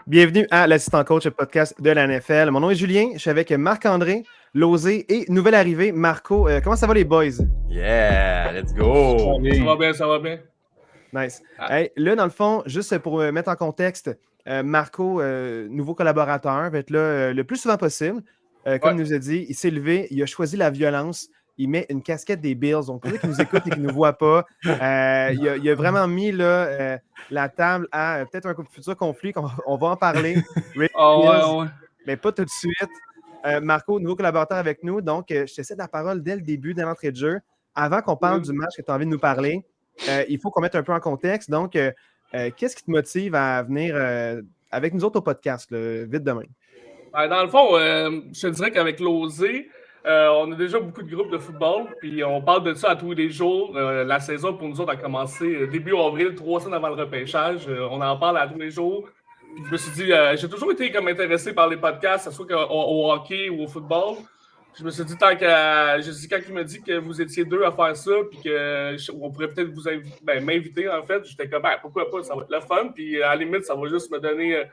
Bienvenue à l'Assistant Coach, le podcast de la NFL. Mon nom est Julien, je suis avec Marc-André, Losé et nouvelle arrivée, Marco. Comment ça va les boys? Yeah, let's go! Ça va bien. Nice. Hey, là, dans le fond, juste pour mettre en contexte, Marco, nouveau collaborateur, va être là le plus souvent possible. Comme il nous a dit, il s'est levé, il a choisi la violence. Il met une casquette des Bills. Donc, pour ceux qui nous écoutent et qui ne nous voient pas, il a vraiment mis là, la table à peut-être un futur conflit. On va en parler. Ouais. Mais pas tout de suite. Marco, nouveau collaborateur avec nous. Donc, je te cède la parole dès le début, dès l'entrée de jeu. Avant qu'on parle du match que tu as envie de nous parler, il faut qu'on mette un peu en contexte. Donc, qu'est-ce qui te motive à venir avec nous autres au podcast, là, vite demain? Dans le fond, je te dirais qu'avec l'Osé, on a déjà beaucoup de groupes de football, puis on parle de ça à tous les jours. La saison, pour nous autres, a commencé début avril, 3 semaines avant le repêchage. On en parle à tous les jours. Puis je me suis dit, j'ai toujours été comme intéressé par les podcasts, que ce soit au hockey ou au football. Je me suis dit, quand il m'a dit que vous étiez deux à faire ça, puis qu'on pourrait peut-être vous m'inviter, en fait, j'étais comme, pourquoi pas, ça va être le fun. Puis à la limite, ça va juste me donner,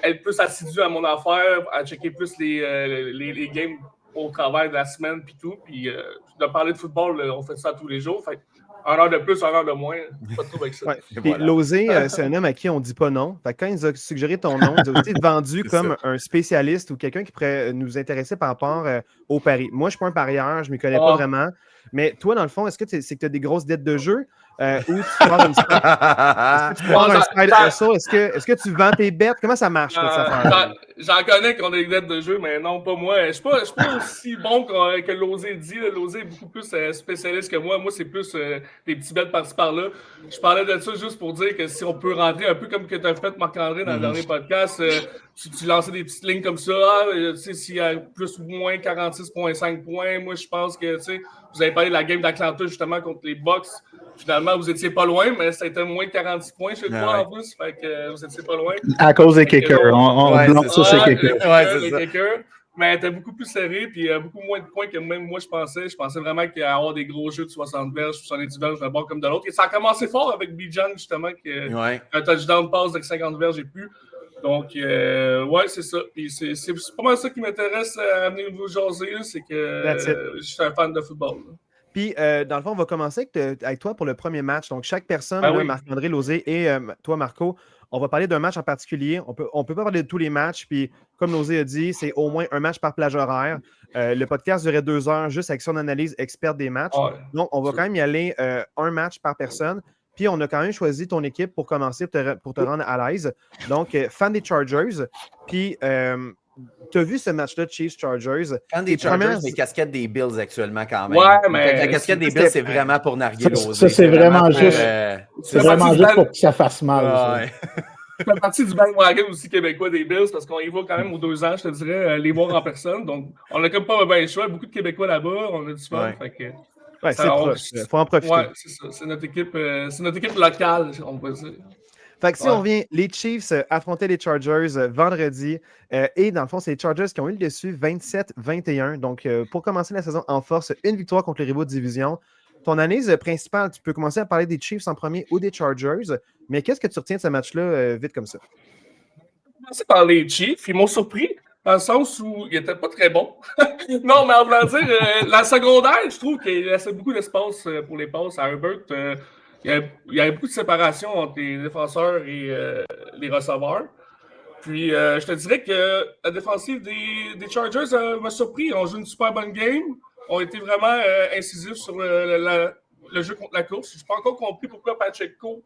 être plus assidu à mon affaire, à checker plus les games au travers de la semaine, puis tout. Puis de parler de football, on fait ça tous les jours. Fait une heure de plus, une heure de moins, pas trop avec ça. Ouais. Puis voilà. Losé, c'est un homme à qui on ne dit pas non. Fait que quand il nous a suggéré ton nom, il nous a aussi vendu comme un spécialiste ou quelqu'un qui pourrait nous intéresser par rapport au pari. Moi, je ne suis pas un parieur, je ne m'y connais pas vraiment. Mais toi, dans le fond, est-ce que c'est que tu as des grosses dettes de jeu ou tu pars une side hustle? Est-ce que tu vends tes bêtes? Comment ça marche, cette affaire? J'en connais qui ont des dettes de jeu, mais non, pas moi. Je ne suis pas aussi bon que Losé dit. Losé est beaucoup plus spécialiste que moi. Moi, c'est plus des petits bêtes par-ci par-là. Je parlais de ça juste pour dire que si on peut rentrer un peu comme que tu as fait, Marc-André, dans le dernier podcast, tu lançais des petites lignes comme ça. S'il y a plus ou moins 46,5 points, moi, je pense que vous avez parlé de la game d'Atlanta justement contre les Bucks. Finalement, vous étiez pas loin, mais ça a été moins de 46 points, je crois, en plus. Fait que vous étiez pas loin. À cause des kickers. On lance ça, c'est les kickers. Mais t'es beaucoup plus serré, puis beaucoup moins de points que même moi je pensais. Je pensais vraiment qu'il y allait avoir des gros jeux de 60 verges, 70 verges d'un bord comme de l'autre. Et ça a commencé fort avec Bijan, justement, un touchdown passe de 50 verges et plus. Donc, c'est ça. Puis c'est pas mal ça qui m'intéresse à venir vous jaser, c'est que je suis un fan de football. Là. Puis, dans le fond, on va commencer avec toi pour le premier match. Donc, chaque personne, Marc-André, Losé et toi, Marco, on va parler d'un match en particulier. On peut pas parler de tous les matchs. Puis, comme Losé a dit, c'est au moins un match par plage horaire. Le podcast durait 2 heures juste avec son analyse experte des matchs. Donc, on va quand même y aller un match par personne. Puis, on a quand même choisi ton équipe pour commencer, pour te rendre à l'aise. Donc, fan des Chargers. Puis, tu as vu ce match-là, Chiefs-Chargers? Fan des Chargers, mais casquette des Bills actuellement quand même. Ouais, mais la casquette des Bills, c'est vraiment pour narguer Losé. Ça, c'est vraiment juste pour que ça fasse mal. Je fais partie du bandwagon aussi québécois des Bills parce qu'on y va quand même aux 2 ans, je te dirais, les voir en personne. Donc, on a comme pas bien le choix. Beaucoup de Québécois là-bas, on a du fun. Fait que, c'est proche. Il faut en profiter. Ouais, c'est ça. C'est notre équipe locale, on peut dire. Fait que si on revient, les Chiefs affrontaient les Chargers vendredi. Et dans le fond, c'est les Chargers qui ont eu le dessus 27-21. Donc, pour commencer la saison en force, une victoire contre les rivaux de division. Ton analyse principale, tu peux commencer à parler des Chiefs en premier ou des Chargers. Mais qu'est-ce que tu retiens de ce match-là vite comme ça? Je vais commencer par les Chiefs. Ils m'ont surpris dans le sens où ils n'étaient pas très bons. Non, mais en voulant dire, la secondaire, je trouve qu'il laissait beaucoup d'espace pour les passes à Herbert. Il y avait beaucoup de séparation entre les défenseurs et les receveurs. Puis, je te dirais que la défensive des Chargers m'a surpris. Ils ont joué une super bonne game. Ont été vraiment incisifs sur le jeu contre la course. Je n'ai pas encore compris pourquoi Pacheco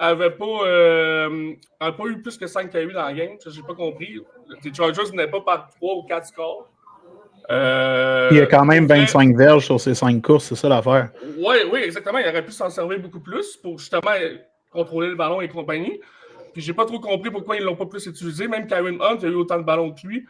n'avait pas eu plus que 5 KU dans la game. Je n'ai pas compris. Les Chargers n'étaient pas par 3 ou 4 scores. Il y a quand même 25 verges sur ces 5 courses, c'est ça l'affaire. Oui, exactement. Il aurait pu s'en servir beaucoup plus pour justement contrôler le ballon et compagnie. Puis j'ai pas trop compris pourquoi ils l'ont pas plus utilisé. Même Kareem Hunt a eu autant de ballons que lui.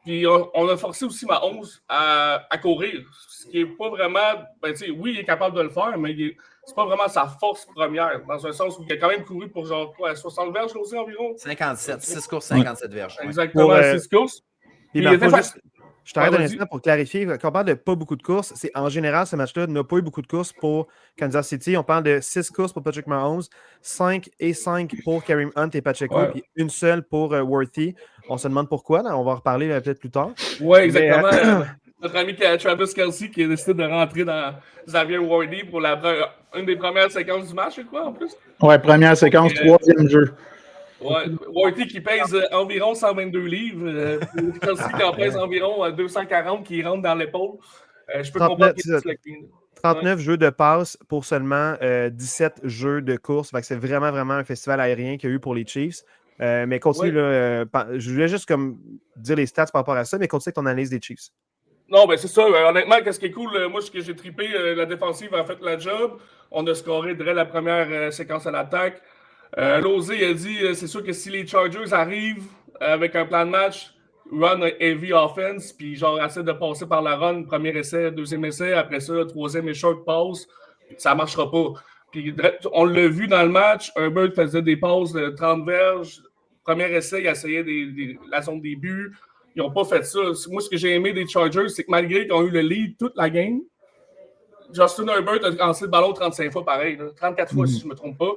Puis on a forcé aussi Mahomes à courir. Ce qui est pas vraiment. Ben, oui, il est capable de le faire, mais c'est pas vraiment sa force première. Dans un sens où il a quand même couru pour genre quoi, 60 verges aussi environ. 57, 6 courses, 57 verges. Exactement, 6 courses. Puis je t'arrête un instant pour clarifier. Quand on parle de pas beaucoup de courses, c'est en général, ce match-là n'a pas eu beaucoup de courses pour Kansas City. On parle de 6 courses pour Patrick Mahomes, 5 pour Kareem Hunt et Pacheco, puis une seule pour Worthy. On se demande pourquoi. Là, on va en reparler peut-être plus tard. Oui, exactement. Notre ami Travis Kelce qui a décidé de rentrer dans Xavier Worthy pour une des premières séquences du match, je crois, en plus. Ouais, première séquence, troisième jeu. Ouais, Worthy qui pèse environ 122 livres, Kelce qui en pèse environ 240 qui rentre dans l'épaule. Je peux comprendre qu'il est 39 jeux de passe pour seulement 17 jeux de course. C'est vraiment, vraiment un festival aérien qu'il y a eu pour les Chiefs. Mais continue, là, je voulais juste comme dire les stats par rapport à ça, mais continue avec ton analyse des Chiefs. Non, ben c'est ça. Honnêtement, qu'est-ce qui est cool, moi, ce que j'ai trippé, la défensive a fait la job. On a scoré dès la première séquence à l'attaque. Lozé a dit, c'est sûr que si les Chargers arrivent avec un plan de match, run heavy offense, puis genre essaie de passer par la run, premier essai, deuxième essai, après ça, troisième et short pass, ça marchera pas. Puis on l'a vu dans le match, Herbert faisait des passes de 30 verges. Premier essai, il essayait la zone des buts. Ils n'ont pas fait ça. Moi, ce que j'ai aimé des Chargers, c'est que malgré qu'ils ont eu le lead toute la game, Justin Herbert a lancé le ballon 35 fois pareil. 34 fois, si je ne me trompe pas.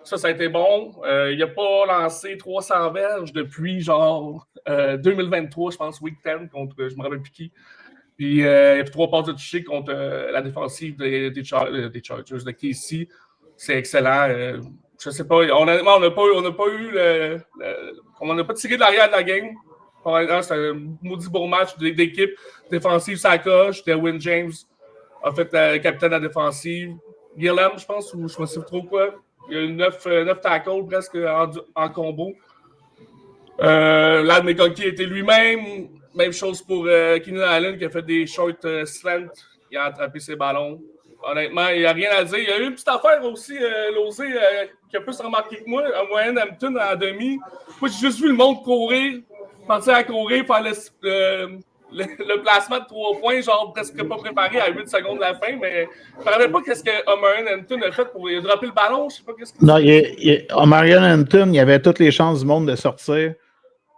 Ça a été bon. Il n'a pas lancé 300 verges depuis genre 2023, je pense, Week 10 contre, je me rappelle plus qui. Puis il a fait 3 passes de toucher contre la défensive des Chargers de KC. C'est excellent. Je sais pas. Honnêtement, on n'a pas eu on n'a pas tiré de l'arrière de la game. C'est un maudit beau match d'équipe. Défensive, ça coche. Derwin James a fait capitaine de la défensive. Gillam, je pense, ou je ne sais pas trop quoi. Il y a eu 9 tackles presque en combo. Lad McConkey était lui-même. Même chose pour Keenan Allen qui a fait des short slants. Il a attrapé ses ballons. Honnêtement, il n'y a rien à dire. Il y a eu une petite affaire aussi, Lozé, qui a plus remarqué que moi. À moyenne, Hampton en demi. Moi, j'ai juste vu le monde courir. Penser à courir, faire le placement de 3 points, genre presque pas préparé à 8 secondes de la fin, mais je ne me rappelle pas qu'est-ce que Omarion Hampton a fait pour dropper le ballon. Je sais pas qu'est-ce que. Non, Omarion Hampton, il avait toutes les chances du monde de sortir,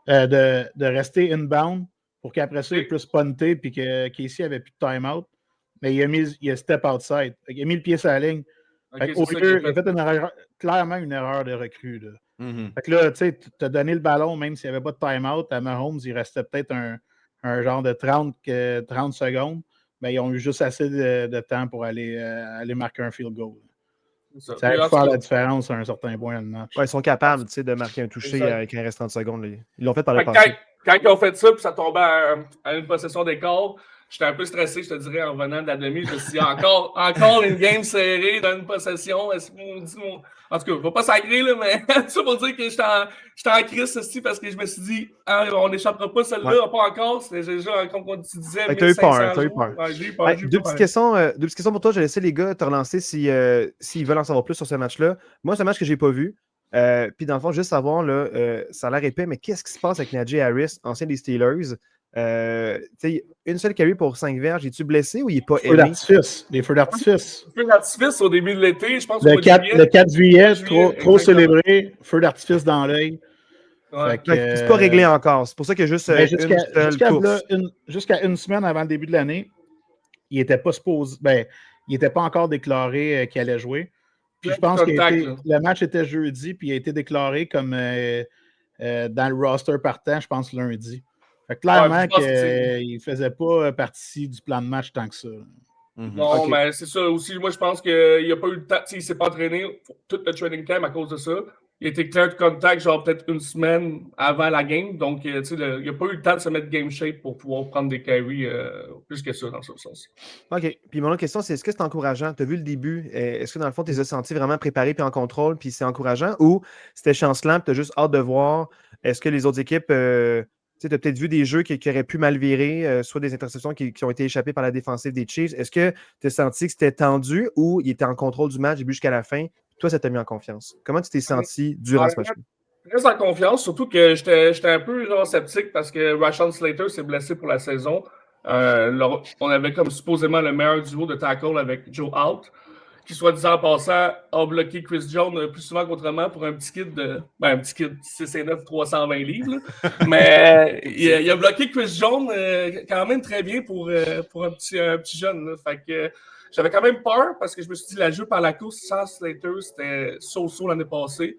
de rester inbound pour qu'après ça, il puisse punter puis que Casey n'avait plus de time-out. Mais il a step outside. Il a mis le pied sur la ligne. Okay, il a fait clairement une erreur de recrue. Là. Fait que là, tu sais, tu as donné le ballon, même s'il n'y avait pas de time-out. À Mahomes, il restait peut-être un genre de 30 secondes. Mais ils ont eu juste assez de temps pour aller marquer un field goal. Ça a pu faire la différence à un certain point dans le match. Ouais, ils sont capables de marquer un toucher quand il reste 30 secondes. Ils l'ont fait par le passé. Quand ils ont fait ça, puis ça tombait à une possession d'écart, j'étais un peu stressé, je te dirais, en revenant de la demi. Je me suis dit, encore une game serrée dans une possession. En tout cas, je ne vais pas sacrer, là, mais ça pour dire que j'étais en crise aussi parce que je me suis dit, on n'échappera pas celle-là, pas encore. C'était déjà, comme on disait, 1500 t'as eu peur. Ouais, deux petites questions pour toi. Je vais laisser les gars te relancer s'ils veulent en savoir plus sur ce match-là. Moi, c'est un match que je n'ai pas vu. Puis dans le fond, juste savoir, là, ça a l'air épais, mais qu'est-ce qui se passe avec Najee Harris, ancien des Steelers? Une seule carry pour 5 verges. Es-tu blessé ou il n'est pas aimé? Les feux d'artifice. Feux d'artifice au début de l'été, je pense. Le 4 juillet, trop célébré, feu d'artifice dans l'œil. Ouais. C'est pas réglé encore. C'est pour ça qu'il y a juste jusqu'à une semaine avant le début de l'année, il n'était pas supposé. Il n'était pas encore déclaré qu'il allait jouer. Puis je pense que le match était jeudi, puis il a été déclaré comme dans le roster partant, je pense, lundi. Fait que clairement qu'il ne faisait pas partie du plan de match tant que ça. Non, mais c'est ça aussi. Moi, je pense qu'il n'a pas eu le temps. Il ne s'est pas entraîné tout le training camp à cause de ça. Il a été clear de contact, genre peut-être une semaine avant la game. Donc, il n'a pas eu le temps de se mettre game shape pour pouvoir prendre des carries plus que ça dans ce sens. OK. Puis mon autre question, c'est est-ce que c'est encourageant? Tu as vu le début. Est-ce que dans le fond, tu les as sentis vraiment préparés puis en contrôle puis c'est encourageant ou c'était chancelant puis tu as juste hâte de voir est-ce que les autres équipes. Tu as peut-être vu des jeux qui auraient pu mal virer, soit des interceptions qui ont été échappées par la défensive des Chiefs. Est-ce que tu as senti que c'était tendu ou il était en contrôle du match début jusqu'à la fin? Toi, ça t'a mis en confiance. Comment tu t'es senti durant ce match-là? Très en confiance, surtout que j'étais un peu sceptique parce que Rashawn Slater s'est blessé pour la saison. On avait comme supposément le meilleur duo de tackle avec Joe Out, qui, soit disant en passant, a bloqué Chris Jones plus souvent qu'autrement pour un petit kid de. Ben, un petit kid 6'9", 320 livres. Mais il a bloqué Chris Jones quand même très bien pour un petit jeune. Là. Fait que j'avais quand même peur parce que je me suis dit la jeu par la course sans Slater, c'était so-so l'année passée.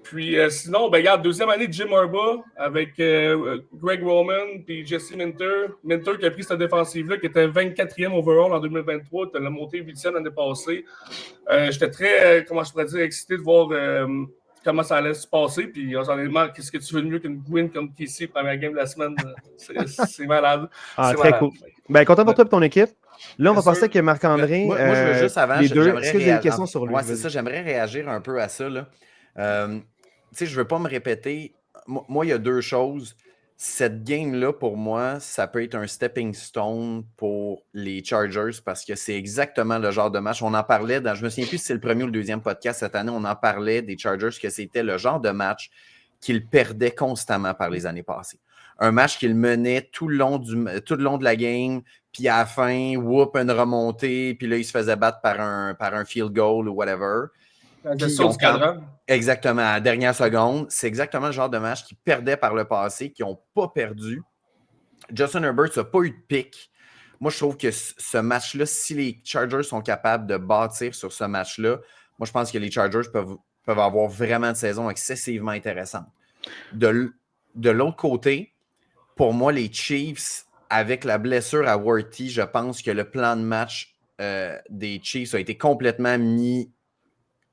Puis sinon, ben regarde, deuxième année de Jim Harbaugh avec Greg Roman puis Jesse Minter. Minter qui a pris cette défensive-là, qui était 24e overall en 2023, qui l'a monté 8e l'année passée. J'étais très, comment je pourrais dire, excité de voir comment ça allait se passer. Puis honnêtement, qu'est-ce que tu veux de mieux qu'une win comme Casey, première game de la semaine? C'est malade. Ah, c'est très malade. cool. Ben, content pour toi et ton équipe. Là, on va passer avec Marc-André. Moi, je veux juste avant, les deux. j'aimerais Est-ce que vous avez des réagir. questions sur lui? Ouais, c'est ça, j'aimerais réagir un peu à ça. Là. Tu sais, je ne veux pas me répéter. Moi, il y a deux choses. Cette game-là, pour moi, ça peut être un stepping stone pour les Chargers parce que c'est exactement le genre de match. On en parlait, je me souviens plus si c'est le premier ou le deuxième podcast cette année, on en parlait des Chargers que c'était le genre de match qu'ils perdaient constamment par les années passées. Un match qu'ils menaient tout le long de la game, puis à la fin, une remontée, puis là, ils se faisaient battre par un field goal ou whatever. Exactement, à la dernière seconde. C'est exactement le genre de match qu'ils perdaient par le passé, qu'ils n'ont pas perdu. Justin Herbert n'a pas eu de pic. Moi, je trouve que ce match-là, si les Chargers sont capables de bâtir sur ce match-là, moi, je pense que les Chargers peuvent avoir vraiment une saison excessivement intéressante. De l'autre côté, pour moi, les Chiefs, avec la blessure à Worthy, je pense que le plan de match des Chiefs a été complètement mis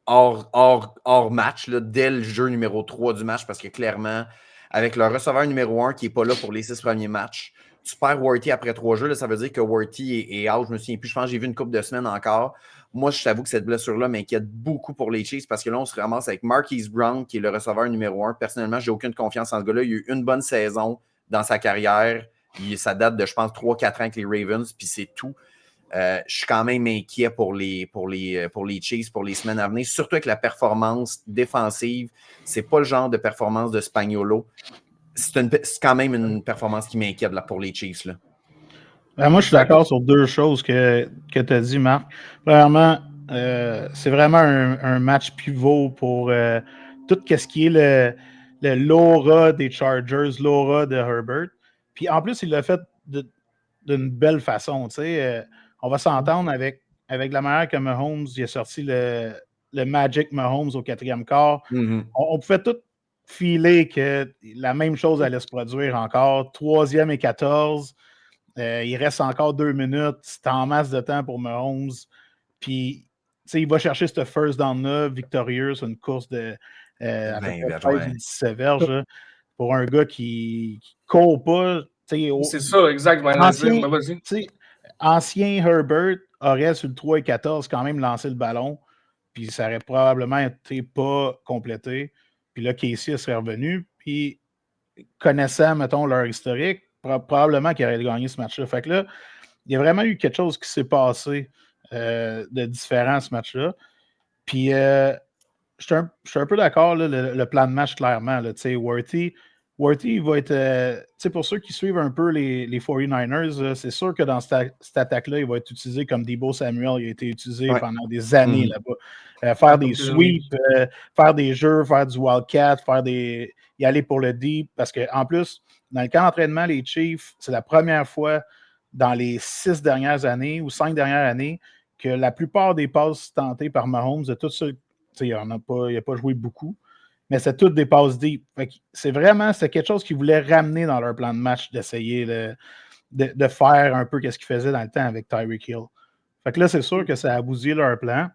hors match, là, dès le jeu numéro 3 du match, parce que clairement, avec le receveur numéro 1 qui n'est pas là pour les 6 premiers matchs, tu perds Worthy après 3 jeux, là, ça veut dire que Worthy est out. Je me souviens plus, je pense que j'ai vu une couple de semaines encore. Moi, je t'avoue que cette blessure-là m'inquiète beaucoup pour les Chiefs parce que là, on se ramasse avec Marquise Brown, qui est le receveur numéro 1. Personnellement, j'ai aucune confiance en ce gars-là. Il a eu une bonne saison dans sa carrière. Ça date de, je pense, 3-4 ans avec les Ravens, puis c'est tout. Je suis quand même inquiet pour les Chiefs pour les semaines à venir, surtout avec la performance défensive. C'est pas le genre de performance de Spagnuolo. C'est quand même une performance qui m'inquiète là, pour les Chiefs. Là. Moi, je suis d'accord sur deux choses que tu as dit, Marc. Premièrement, c'est vraiment un match pivot pour tout ce qui est le l'aura des Chargers, l'aura de Herbert. Puis en plus, il l'a fait d'une belle façon. On va s'entendre avec la manière que Mahomes il a sorti le Magic Mahomes au 4e quart. Mm-hmm. On pouvait tout filer que la même chose allait se produire encore. 3e et 14. Il reste encore 2 minutes. C'est en masse de temps pour Mahomes. Puis, il va chercher ce first down-là victorieux sur une course de à peu près 13 ou 17 verges là, pour un gars qui court pas. C'est ça, exactement. Ancien Herbert aurait sur le 3 et 14 quand même lancé le ballon, puis ça aurait probablement été pas complété. Puis là, Casey serait revenu, puis connaissant, mettons, leur historique, probablement qu'ils auraient gagné ce match-là. Fait que là, il y a vraiment eu quelque chose qui s'est passé de différent à ce match-là. Puis, je suis un peu d'accord, là, le plan de match, clairement. Là, Worthy va être, pour ceux qui suivent un peu les 49ers, c'est sûr que dans cette attaque-là, il va être utilisé comme Deebo Samuel. Il a été utilisé pendant des années là-bas. Faire des sweeps, faire des jeux, faire du wildcat, y aller pour le deep. Parce qu'en plus, dans le camp d'entraînement, les Chiefs, c'est la première fois dans les 6 dernières années ou 5 dernières années que la plupart des passes tentées par Mahomes, de tout ça, il n'a pas joué beaucoup. Mais c'est toutes des passes deep. C'est quelque chose qu'ils voulaient ramener dans leur plan de match, d'essayer de faire un peu ce qu'ils faisaient dans le temps avec Tyreek Hill. Fait que là, c'est sûr que ça a bousillé leur plan.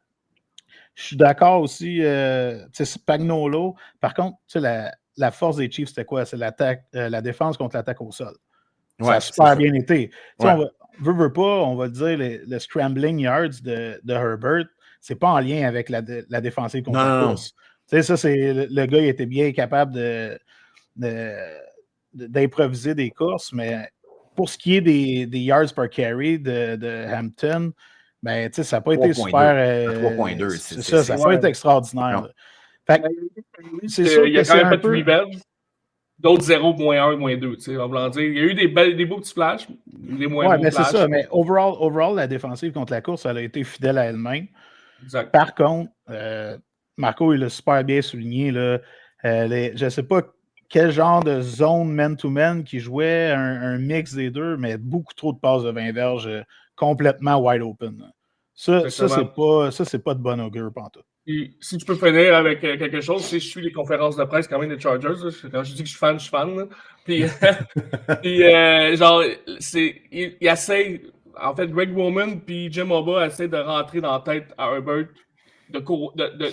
Je suis d'accord aussi, Spagnuolo. Par contre, la force des Chiefs, c'était quoi? C'est la défense contre l'attaque au sol. Ça a super bien été. On veut pas, on va dire, le scrambling yards de Herbert, c'est pas en lien avec la défensive contre la course. Ça, c'est le gars, il était bien capable d'improviser des courses, mais pour ce qui est des yards per carry de Hampton, Ben, tu sais, ça n'a pas été super. À 3.2. C'est ça, ça n'a pas été extraordinaire. Fait que, c'est sûr il y a que quand c'est même un pas de peu... revenge. D'autres 0, -1, -2. Tu sais, on va dire. Il y a eu des beaux petits flashs, des moins beaux mais flashs. c'est ça. Mais overall, la défensive contre la course, elle a été fidèle à elle-même. Exact. Par contre, Marco, il l'a super bien souligné. Là, je ne sais pas quel genre de zone man-to-man qui jouait, un mix des deux, mais beaucoup trop de passes de 20 verges complètement wide open. Ça, c'est pas de bon augure, pantoute. Si tu peux finir avec quelque chose, je suis les conférences de presse quand même des Chargers. Là. Quand je dis que je suis fan, je suis fan. Là. Puis, genre, il essaie, en fait, Greg Roman puis Jim Harbaugh essaient de rentrer dans la tête à Herbert,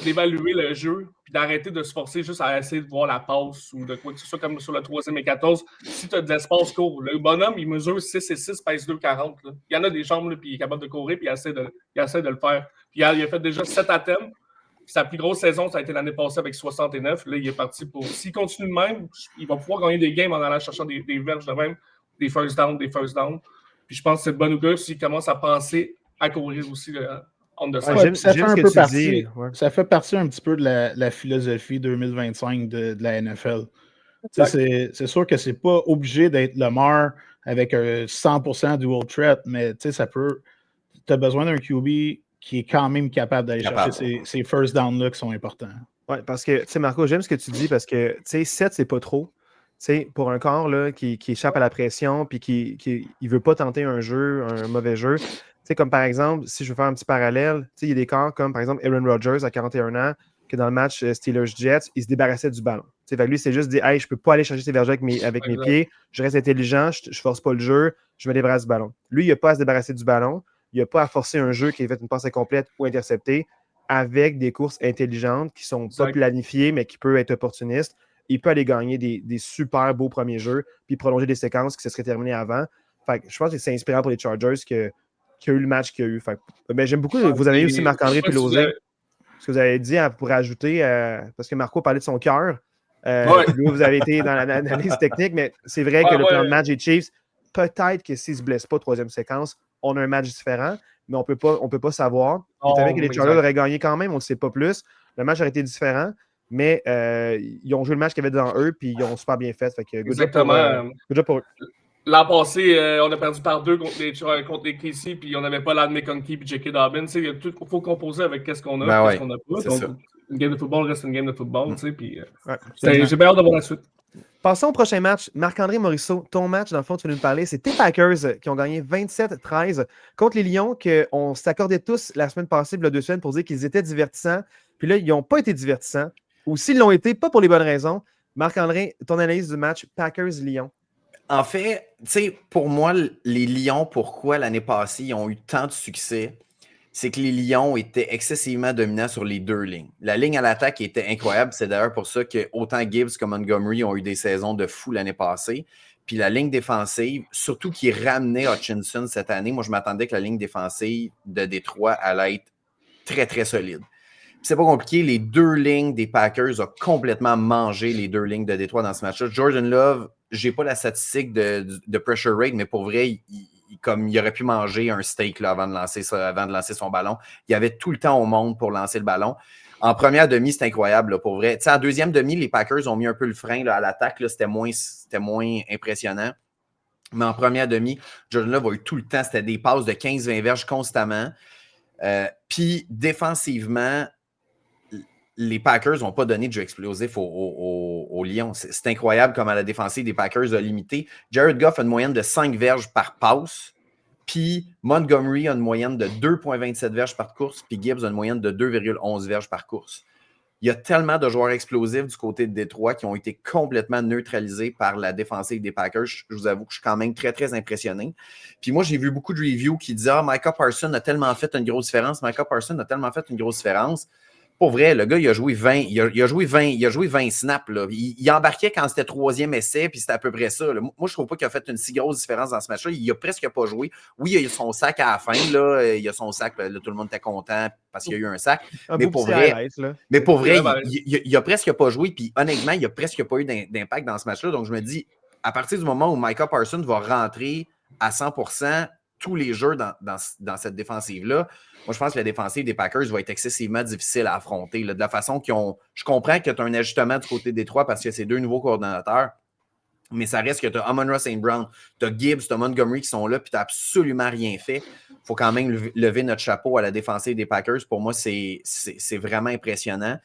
d'évaluer le jeu, puis d'arrêter de se forcer juste à essayer de voir la passe ou de quoi que ce soit comme sur le 3e et 14. Si tu as de l'espace, court. Le bonhomme, il mesure 6 et 6, pèse 2,40. Il y en a des jambes, là, puis il est capable de courir, puis il essaie de le faire. Puis il a fait déjà 7 attempts. Sa plus grosse saison, ça a été l'année passée avec 69. Là, il est parti pour... S'il continue de même, il va pouvoir gagner des games en allant chercher des verges de même, des first down. Puis je pense que c'est de bon augure s'il commence à penser à courir aussi on the side. Ça fait partie un petit peu de la philosophie 2025 de la NFL. C'est sûr que c'est pas obligé d'être Lamar avec un 100% dual threat, mais ça peut... Tu as besoin d'un QB qui est quand même capable d'aller chercher ces first downs-là qui sont importants. Oui, parce que, tu sais, Marco, j'aime ce que tu dis parce que, tu sais, 7, c'est pas trop. Tu sais, pour un corps là, qui échappe à la pression puis qui ne veut pas tenter un mauvais jeu. Tu sais, comme par exemple, si je veux faire un petit parallèle, tu sais, il y a des corps comme, par exemple, Aaron Rodgers à 41 ans, que dans le match Steelers-Jets, il se débarrassait du ballon. Tu sais, lui, c'est juste dit, hey, je peux pas aller chercher ces vergers avec mes pieds, je reste intelligent, je force pas le jeu, je me débarrasse du ballon. Lui, il n'a pas à se débarrasser du ballon. Il n'y a pas à forcer un jeu qui ait fait une passe incomplète ou interceptée avec des courses intelligentes qui ne sont pas planifiées, mais qui peuvent être opportunistes. Il peut aller gagner des super beaux premiers jeux puis prolonger des séquences qui se seraient terminées avant. Fait que je pense que c'est inspirant pour les Chargers qu'il y a eu le match qu'il y a eu. Fait que, j'aime beaucoup. Vous avez eu aussi Marc-André et Lozé. Ce que vous avez dit pour ajouter, parce que Marco parlait de son cœur. Vous avez été dans l'analyse technique, mais c'est vrai que le plan de match des Chiefs, peut-être que s'ils ne se blessent pas, 3e séquence, on a un match différent, mais on ne peut pas savoir. C'est vrai que les Chargers auraient gagné quand même, on ne sait pas plus. Le match aurait été différent, mais ils ont joué le match qu'il y avait devant eux, puis ils ont super bien fait. Fait que good job pour eux. L'an passé, on a perdu par 2 contre les Casey, puis on n'avait pas Lad McConkey et J.K. Dobbins. Il faut composer avec qu'est-ce qu'on a, qu'est-ce qu'on n'a pas. Donc, une game de football reste une game de football. Puis, j'ai bien hâte de voir la suite. Passons au prochain match. Marc-André Morisseau, ton match, dans le fond, tu veux nous parler, c'est tes Packers qui ont gagné 27-13 contre les Lions, qu'on s'accordait tous la semaine passée, il y a 2 semaines, pour dire qu'ils étaient divertissants. Puis là, ils n'ont pas été divertissants. Ou s'ils l'ont été, pas pour les bonnes raisons. Marc-André, ton analyse du match Packers-Lions. En fait, tu sais, pour moi, les Lions, pourquoi l'année passée, ils ont eu tant de succès, c'est que les Lions étaient excessivement dominants sur les 2 lignes. La ligne à l'attaque était incroyable. C'est d'ailleurs pour ça que autant Gibbs que Montgomery ont eu des saisons de fou l'année passée. Puis la ligne défensive, surtout qui ramenait Hutchinson cette année, moi, je m'attendais que la ligne défensive de Détroit allait être très, très solide. Puis c'est pas compliqué. Les 2 lignes des Packers ont complètement mangé les 2 lignes de Détroit dans ce match-là. Jordan Love, j'ai pas la statistique de pressure rate, mais pour vrai, comme il aurait pu manger un steak là, avant de lancer son ballon. Il y avait tout le temps au monde pour lancer le ballon. En première demi, c'est incroyable, là, pour vrai. T'sais, en deuxième demi, les Packers ont mis un peu le frein là, à l'attaque. Là, c'était moins impressionnant. Mais en première demi, Jordan Love a eu tout le temps. C'était des passes de 15-20 verges constamment. Puis défensivement, les Packers n'ont pas donné de jeu explosif aux Lions. C'est incroyable comment la défensive des Packers a limité. Jared Goff a une moyenne de 5 verges par passe. Puis Montgomery a une moyenne de 2,27 verges par course. Puis Gibbs a une moyenne de 2,11 verges par course. Il y a tellement de joueurs explosifs du côté de Détroit qui ont été complètement neutralisés par la défensive des Packers. Je vous avoue que je suis quand même très, très impressionné. Puis moi, j'ai vu beaucoup de reviews qui disaient « Ah, Micah Parsons a tellement fait une grosse différence. Micah Parsons a tellement fait une grosse différence. » Pour vrai, le gars, il a joué 20 snaps. Là. Il embarquait quand c'était 3e essai, puis c'était à peu près ça. Là. Moi, je ne trouve pas qu'il a fait une si grosse différence dans ce match-là. Il n'a presque pas joué. Oui, il a eu son sac à la fin. Là. Il a son sac. Là, tout le monde était content parce qu'il y a eu un sac. Mais pour vrai, il n'a presque pas joué. Puis honnêtement, il n'a presque pas eu d'impact dans ce match-là. Donc, je me dis, à partir du moment où Micah Parsons va rentrer à 100%, tous les jeux dans cette défensive-là, moi, je pense que la défensive des Packers va être excessivement difficile à affronter. Là, de la façon qu'ils ont. Je comprends que tu as un ajustement du côté des trois parce que c'est 2 nouveaux coordonnateurs, mais ça reste que tu as Amon-Ra St. Brown, tu as Gibbs, tu as Montgomery qui sont là, puis tu n'as absolument rien fait. Il faut quand même lever notre chapeau à la défensive des Packers. Pour moi, c'est vraiment impressionnant.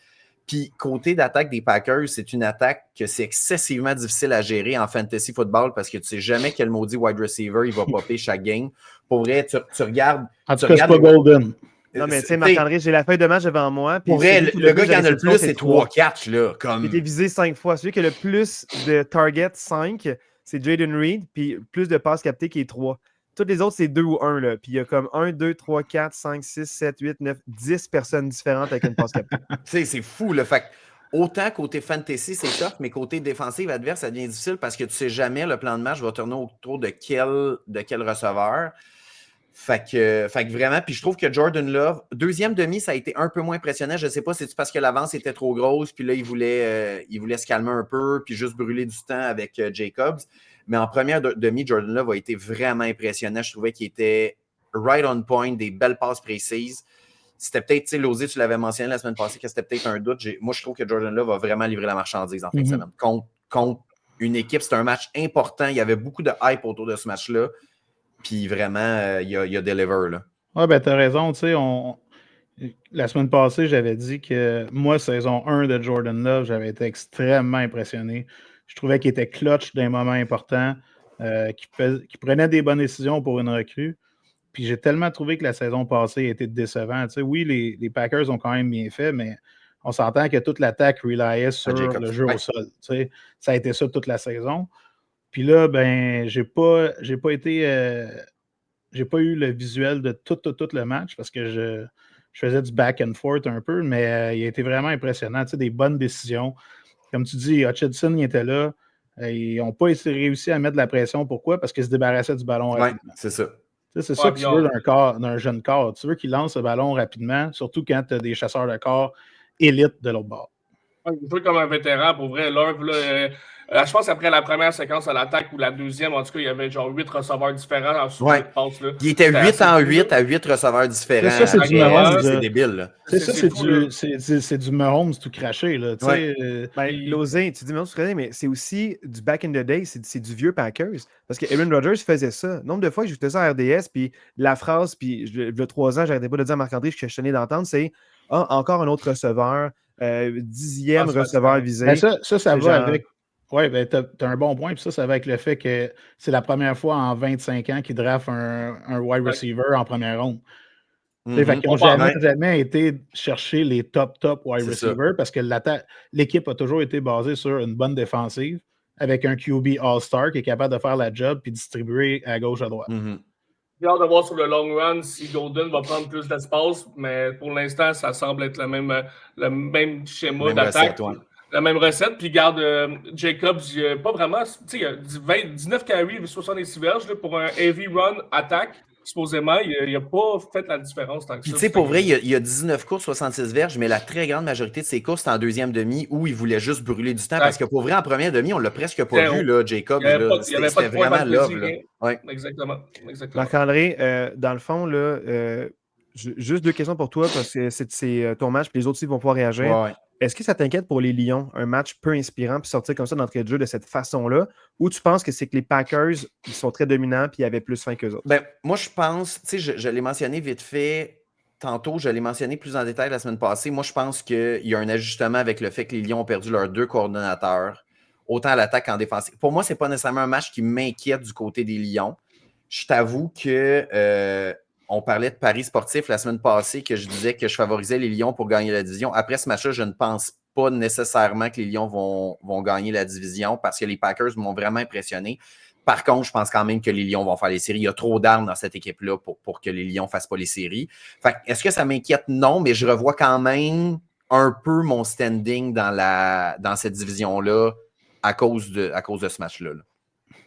Puis, côté d'attaque des Packers, c'est une attaque que c'est excessivement difficile à gérer en fantasy football parce que tu ne sais jamais quel maudit wide receiver il va popper chaque game. Pour vrai, tu regardes. En tout cas, c'est pas Golden. Non, mais tu sais, Marc-André, j'ai la feuille de match devant moi. Pour vrai, le gars qui en a le plus, c'est 3-4. Il était visé 5 fois. Celui qui a le plus de targets, 5, c'est Jaden Reed. Puis plus de passes captées qui est 3. Toutes les autres, c'est 2 ou 1. Là. Puis il y a comme 1, 2, 3, 4, 5, 6, 7, 8, 9, 10 personnes différentes avec une passe captée. C'est fou. Là. Fait autant côté fantasy, c'est tough, mais côté défensive adverse, ça devient difficile parce que tu ne sais jamais le plan de match va tourner autour de quel receveur. Fait que vraiment, puis je trouve que Jordan Love, deuxième demi, ça a été un peu moins impressionnant. Je ne sais pas, c'est parce que l'avance était trop grosse, puis là, il voulait se calmer un peu, puis juste brûler du temps avec Jacobs. Mais en première demi, Jordan Love a été vraiment impressionnant. Je trouvais qu'il était right on point, des belles passes précises. C'était peut-être, tu sais, Lozé, tu l'avais mentionné la semaine passée, que c'était peut-être un doute. Moi, je trouve que Jordan Love a vraiment livré la marchandise en fin de semaine. Contre une équipe, c'était un match important. Il y avait beaucoup de hype autour de ce match-là. Puis vraiment, il a deliver. Là. Ouais, ben t'as raison. Tu sais, la semaine passée, j'avais dit que moi, saison 1 de Jordan Love, j'avais été extrêmement impressionné. Je trouvais qu'il était clutch d'un moment important, qu'il prenait des bonnes décisions pour une recrue. Puis j'ai tellement trouvé que la saison passée était décevante. Tu sais, oui, les Packers ont quand même bien fait, mais on s'entend que toute l'attaque reliait sur le jeu au sol. Tu sais, ça a été ça toute la saison. Puis là, ben, j'ai pas été. J'ai pas eu le visuel de tout le match parce que je faisais du back and forth un peu, mais il a été vraiment impressionnant. Tu sais, des bonnes décisions. Comme tu dis, Hutchinson, il était là. Ils n'ont pas réussi à mettre de la pression. Pourquoi? Parce qu'ils se débarrassaient du ballon rapidement. Oui, c'est ça. Tu sais, c'est ça que tu veux d'un jeune corps. Tu veux qu'il lance le ballon rapidement, surtout quand tu as des chasseurs de corps élites de l'autre bord. Il joue comme un vétéran, pour vrai. Love, là, je pense qu'après la première séquence à l'attaque ou la deuxième, en tout cas, il y avait genre 8 receveurs différents en sous de passe. Là. Il était 8 en 8 à 8 receveurs différents. Ça, c'est du Mahomes. C'est débile. Là. C'est du Mahomes tout craché. Là, Lozé, tu dis Mahomes tout craché, mais c'est aussi du back in the day, c'est du vieux Packers. Parce que Aaron Rodgers faisait ça. Nombre de fois que j'écoutais ça à RDS, puis la phrase, puis il y a 3 ans, j'arrêtais pas de dire à Marc-André, je suis étonné d'entendre, c'est encore un autre receveur. 10e receveur visé. Ben ça va avec. Oui, ben, tu as un bon point. Puis ça va avec le fait que c'est la première fois en 25 ans qu'ils draftent un wide receiver en première ronde. Fait qu'ils n'ont jamais été chercher les top wide receivers parce que l'équipe a toujours été basée sur une bonne défensive avec un QB All-Star qui est capable de faire la job puis distribuer à gauche, à droite. J'ai hâte de voir sur le long run si Golden va prendre plus d'espace, mais pour l'instant, ça semble être le même schéma d'attaque. La même recette. Puis garde Jacobs, pas vraiment. Tu sais, il a 19 carries, 66 verges là, pour un heavy run attaque. Supposément, il n'a pas fait la différence tant que ça. Tu sais, pour vrai, il y a 19 courses, 66 verges, mais la très grande majorité de ses courses, c'est en deuxième demi où il voulait juste brûler du temps. Parce que pour vrai, en première demi, on ne l'a presque pas vu, là, Jacobs. C'était vraiment love. Ouais. Exactement. Marc-André, dans le fond, là, juste 2 questions pour toi, parce que c'est ton match, puis les autres aussi vont pouvoir réagir. Ouais. Est-ce que ça t'inquiète pour les Lions, un match peu inspirant, puis sortir comme ça d'entrée de jeu de cette façon-là, ou tu penses que c'est que les Packers, ils sont très dominants, puis ils avaient plus faim qu'eux autres? Ben, moi, je pense, tu sais, je l'ai mentionné vite fait tantôt, je l'ai mentionné plus en détail la semaine passée. Moi, je pense qu'il y a un ajustement avec le fait que les Lions ont perdu leurs 2 coordonnateurs, autant à l'attaque qu'en défense. Pour moi, ce n'est pas nécessairement un match qui m'inquiète du côté des Lions. Je t'avoue que on parlait de paris sportifs la semaine passée, que je disais que je favorisais les Lions pour gagner la division. Après ce match-là, je ne pense pas nécessairement que les Lions vont gagner la division parce que les Packers m'ont vraiment impressionné. Par contre, je pense quand même que les Lions vont faire les séries. Il y a trop d'armes dans cette équipe-là pour que les Lions ne fassent pas les séries. Fait, est-ce que ça m'inquiète? Non, mais je revois quand même un peu mon standing dans cette division-là à cause de ce match-là. Là.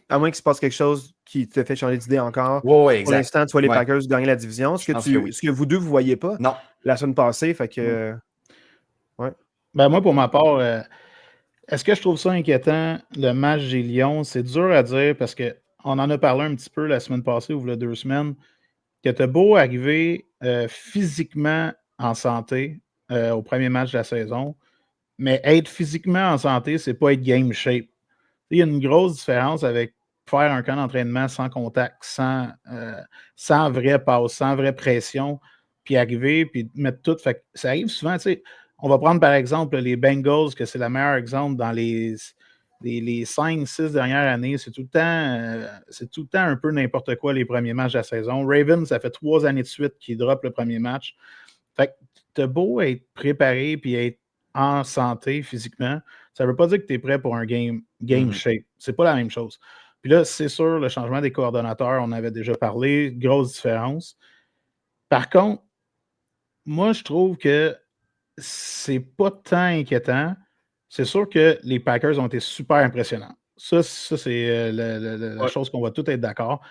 À moins qu'il se passe quelque chose qui te fait changer d'idée encore. Oui, exact. Pour l'instant, tu vois les Packers gagner la division. Ce que vous deux, vous ne voyez pas la semaine passée. Fait que, Ben moi, pour ma part, est-ce que je trouve ça inquiétant, le match des Lions? C'est dur à dire parce que, on en a parlé un petit peu la semaine passée ou il y a 2 semaines, que tu as beau arriver physiquement en santé au premier match de la saison, mais être physiquement en santé, c'est pas être game shape. Il y a une grosse différence avec faire un camp d'entraînement sans contact, sans vraie passe, sans vraie pression, puis arriver, puis mettre tout. Fait que ça arrive souvent, tu sais. On va prendre par exemple les Bengals, que c'est le meilleur exemple dans les 5-6 dernières années. C'est tout le temps un peu n'importe quoi les premiers matchs de la saison. Ravens, ça fait 3 années de suite qu'ils droppent le premier match. Fait que t'as beau être préparé puis être en santé physiquement, ça ne veut pas dire que tu es prêt pour un game shape. C'est pas la même chose. Puis là, c'est sûr, le changement des coordonnateurs, on avait déjà parlé, grosse différence. Par contre, moi, je trouve que c'est pas tant inquiétant. C'est sûr que les Packers ont été super impressionnants. Ça c'est la chose qu'on va tous être d'accord.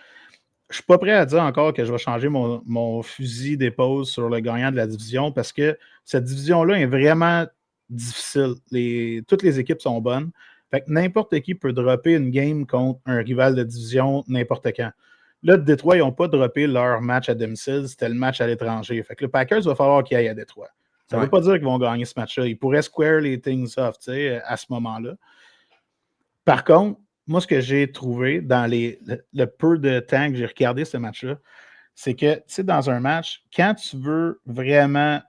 Je ne suis pas prêt à dire encore que je vais changer mon fusil d'épaule sur le gagnant de la division parce que cette division-là est vraiment difficile. Toutes les équipes sont bonnes. Fait que n'importe qui peut dropper une game contre un rival de division n'importe quand. Là, Détroit, ils n'ont pas droppé leur match à domicile, c'était le match à l'étranger. Fait que le Packers, va falloir qu'ils aillent à Détroit. Ça ne veut pas dire qu'ils vont gagner ce match-là. Ils pourraient square les things off à ce moment-là. Par contre, moi, ce que j'ai trouvé dans le peu de temps que j'ai regardé ce match-là, c'est que, tu sais, dans un match, quand tu veux vraiment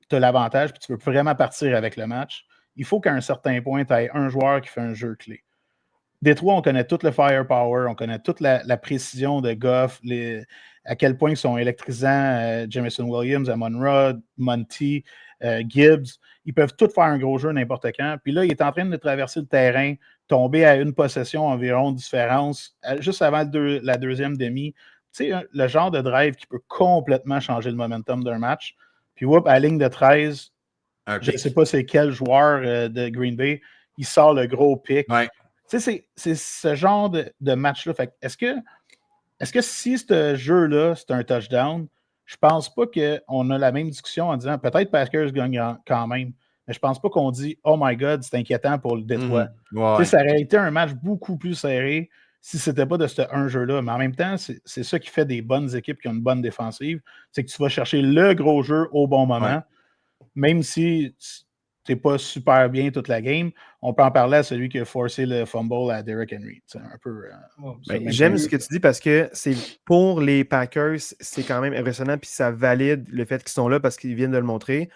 tu as l'avantage puis tu veux vraiment partir avec le match, il faut qu'à un certain point, tu aies un joueur qui fait un jeu clé. Détroit, on connaît tout le firepower, on connaît toute la précision de Goff, à quel point ils sont électrisants, Jameson Williams, Amon-Ra, Monty, Gibbs. Ils peuvent tous faire un gros jeu n'importe quand. Puis là, il est en train de traverser le terrain, tomber à une possession environ de différence, juste avant la deuxième demi. Tu sais, le genre de drive qui peut complètement changer le momentum d'un match. Puis, à la ligne de 13, je ne sais pas c'est quel joueur de Green Bay, il sort le gros pic. Ouais. Tu sais, c'est ce genre de match-là. Fait est-ce que si ce jeu-là, c'est un touchdown, je pense pas qu'on a la même discussion en disant peut-être Packers gagne quand même, mais je pense pas qu'on dit « Oh my God, c'est inquiétant pour le Détroit. Ça aurait été un match beaucoup plus serré si c'était pas de ce un jeu-là. Mais en même temps, c'est ça qui fait des bonnes équipes qui ont une bonne défensive. C'est que tu vas chercher le gros jeu au bon moment, même si tu n'es pas super bien toute la game. On peut en parler à celui qui a forcé le fumble à Derrick Henry. C'est un peu. J'aime ce que tu dis parce que c'est pour les Packers, c'est quand même impressionnant puis ça valide le fait qu'ils sont là parce qu'ils viennent de le montrer.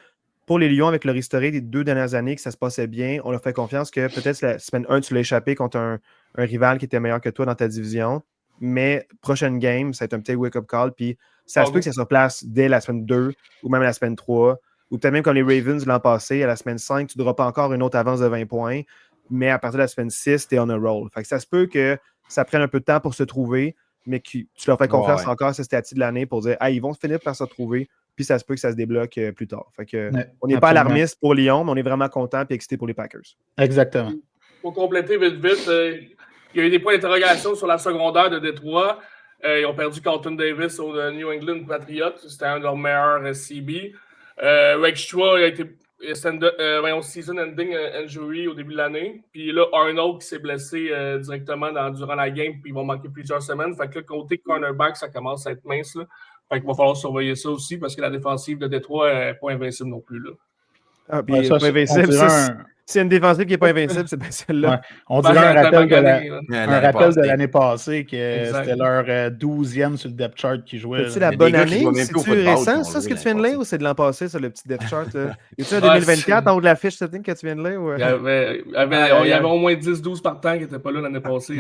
Pour les Lions, avec leur historique des 2 dernières années que ça se passait bien, on leur fait confiance que peut-être la semaine 1, tu l'as échappé contre un rival qui était meilleur que toi dans ta division. Mais prochaine game, ça va être un petit wake-up call. Puis ça se peut que ça se replace dès la semaine 2 ou même la semaine 3. Ou peut-être même comme les Ravens l'an passé, à la semaine 5, tu ne droppes encore une autre avance de 20 points. Mais à partir de la semaine 6, tu es on a roll. Fait que ça se peut que ça prenne un peu de temps pour se trouver, mais que tu leur fais confiance encore à ce stade de l'année pour dire ils vont finir par se trouver. Puis ça se peut que ça se débloque plus tard. Fait que, on n'est pas alarmiste pour Lyon, mais on est vraiment content et excité pour les Packers. Exactement. Pour compléter vite, il y a eu des points d'interrogation sur la secondaire de Détroit. Ils ont perdu Carlton Davis au New England Patriots. C'était un de leurs meilleurs CB. Rakestraw a été season-ending injury au début de l'année. Puis là, Arnold qui s'est blessé directement durant la game, puis ils vont manquer plusieurs semaines. Fait que là, côté cornerback, ça commence à être mince. Là. Fait qu'il va falloir surveiller ça aussi parce que la défensive de Détroit n'est pas invincible non plus. Là. Ah, puis pas invincible. C'est une défensive qui n'est pas invincible, c'est bien celle-là. Ouais. On dirait un rappel de l'année passée que c'était leur 12e sur le depth chart qui jouait. C'est la bonne année? C'est-tu récent, ça, ce que tu viens de lire, ou c'est de l'an passé, ça, le petit depth chart? Es-tu en 2024 en haut de la fiche setting que tu viens de lire? Ou... Il y avait au moins 10-12 partants qui n'étaient pas là l'année passée.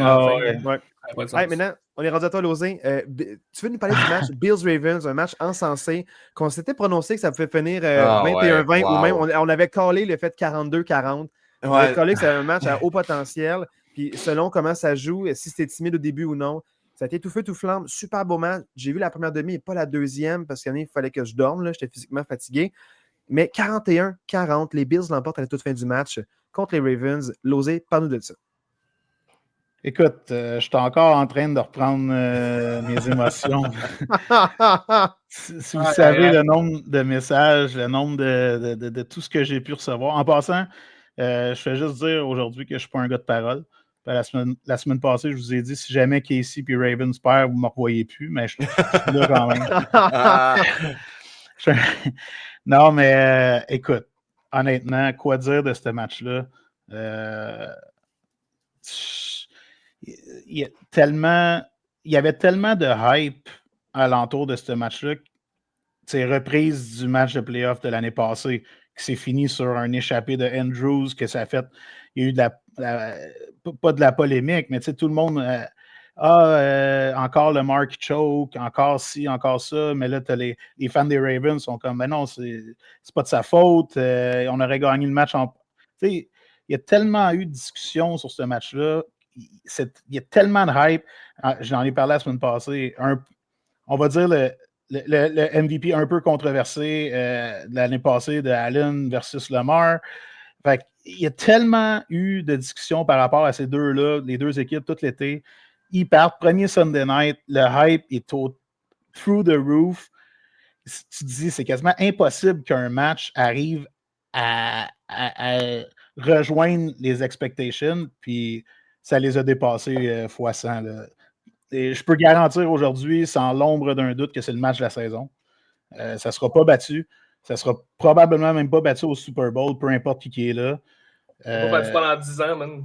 Maintenant, on est rendu à toi, Losé. Tu veux nous parler du match Bills-Ravens, un match encensé, qu'on s'était prononcé que ça pouvait finir 21-20, ou même on avait callé le fait 42-40. On avait callé que c'était un match à haut potentiel. Puis selon comment ça joue, si c'était timide au début ou non, ça a été tout feu, tout flamme. Super beau match. J'ai vu la première demi et pas la deuxième parce qu'il fallait que je dorme. J'étais physiquement fatigué. Mais 41-40, les Bills l'emportent à la toute fin du match contre les Ravens. Losé, parle-nous de ça. Écoute, je suis encore en train de reprendre mes émotions. Si vous savez le nombre de messages, le nombre de tout ce que j'ai pu recevoir. En passant, je fais juste dire aujourd'hui que je ne suis pas un gars de parole. La semaine passée, je vous ai dit, si jamais Casey et Ravens perdent, vous ne me revoyez plus, mais je suis là quand même. Non, mais écoute, honnêtement, quoi dire de ce match-là? Il y avait tellement de hype alentour de ce match-là. C'est reprise du match de playoff de l'année passée, qui s'est fini sur un échappé de Andrews, que ça a fait. Il y a eu pas de la polémique, mais tout le monde. Encore le Mark choke, encore ci, encore ça, mais là, les fans des Ravens sont comme, ben non, c'est pas de sa faute, on aurait gagné le match en. Il y a tellement eu de discussions sur ce match-là, il y a tellement de hype. J'en ai parlé la semaine passée. On va dire le MVP un peu controversé de l'année passée de Allen versus Lamar. Fait il y a tellement eu de discussions par rapport à ces deux-là, les deux équipes, tout l'été. Ils partent, premier Sunday night, le hype est through the roof. Tu te dis, c'est quasiment impossible qu'un match arrive à rejoindre les expectations, puis ça les a dépassés fois 100. Là. Et je peux garantir aujourd'hui, sans l'ombre d'un doute, que c'est le match de la saison. Ça ne sera pas battu. Ça ne sera probablement même pas battu au Super Bowl, peu importe qui est là. Pas battu pendant 10 ans, man.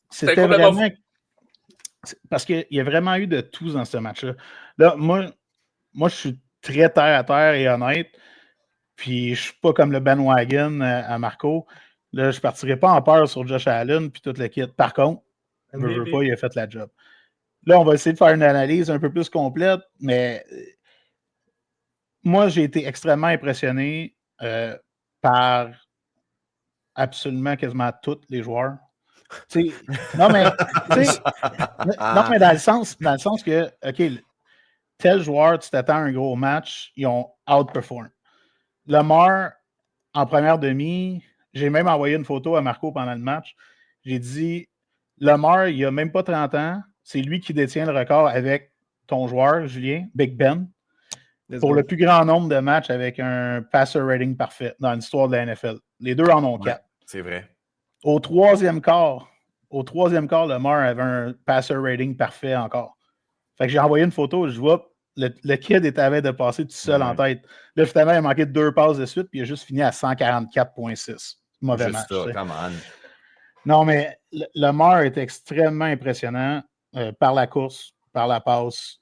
C'était vraiment... Parce qu'il y a vraiment eu de tout dans ce match-là. Là, moi, je suis très terre-à-terre et honnête. Puis, je ne suis pas comme le bandwagon à Marco. Là, je ne partirai pas en peur sur Josh Allen puis toute l'équipe. Par contre, je ne veux pas, il a fait la job. Là, on va essayer de faire une analyse un peu plus complète, mais moi, j'ai été extrêmement impressionné par absolument quasiment tous les joueurs. Non, mais dans le sens que, OK, tel joueur, tu t'attends à un gros match, ils ont outperform. Lamar, en première demi, j'ai même envoyé une photo à Marco pendant le match. J'ai dit, Lamar, il n'a même pas 30 ans. C'est lui qui détient le record avec ton joueur, Julien, Big Ben, pour le plus grand nombre de matchs avec un passer rating parfait dans l'histoire de la NFL. Les deux en ont 4. C'est vrai. Au troisième quart, Lamar avait un passer rating parfait encore. Fait que j'ai envoyé une photo, je vois, le kid avait de passer tout seul en tête. Là, finalement, il a manqué 2 passes de suite, puis il a juste fini à 144,6. Mauvais match. Ça, come on. Non, mais Lamar est extrêmement impressionnant par la course, par la passe,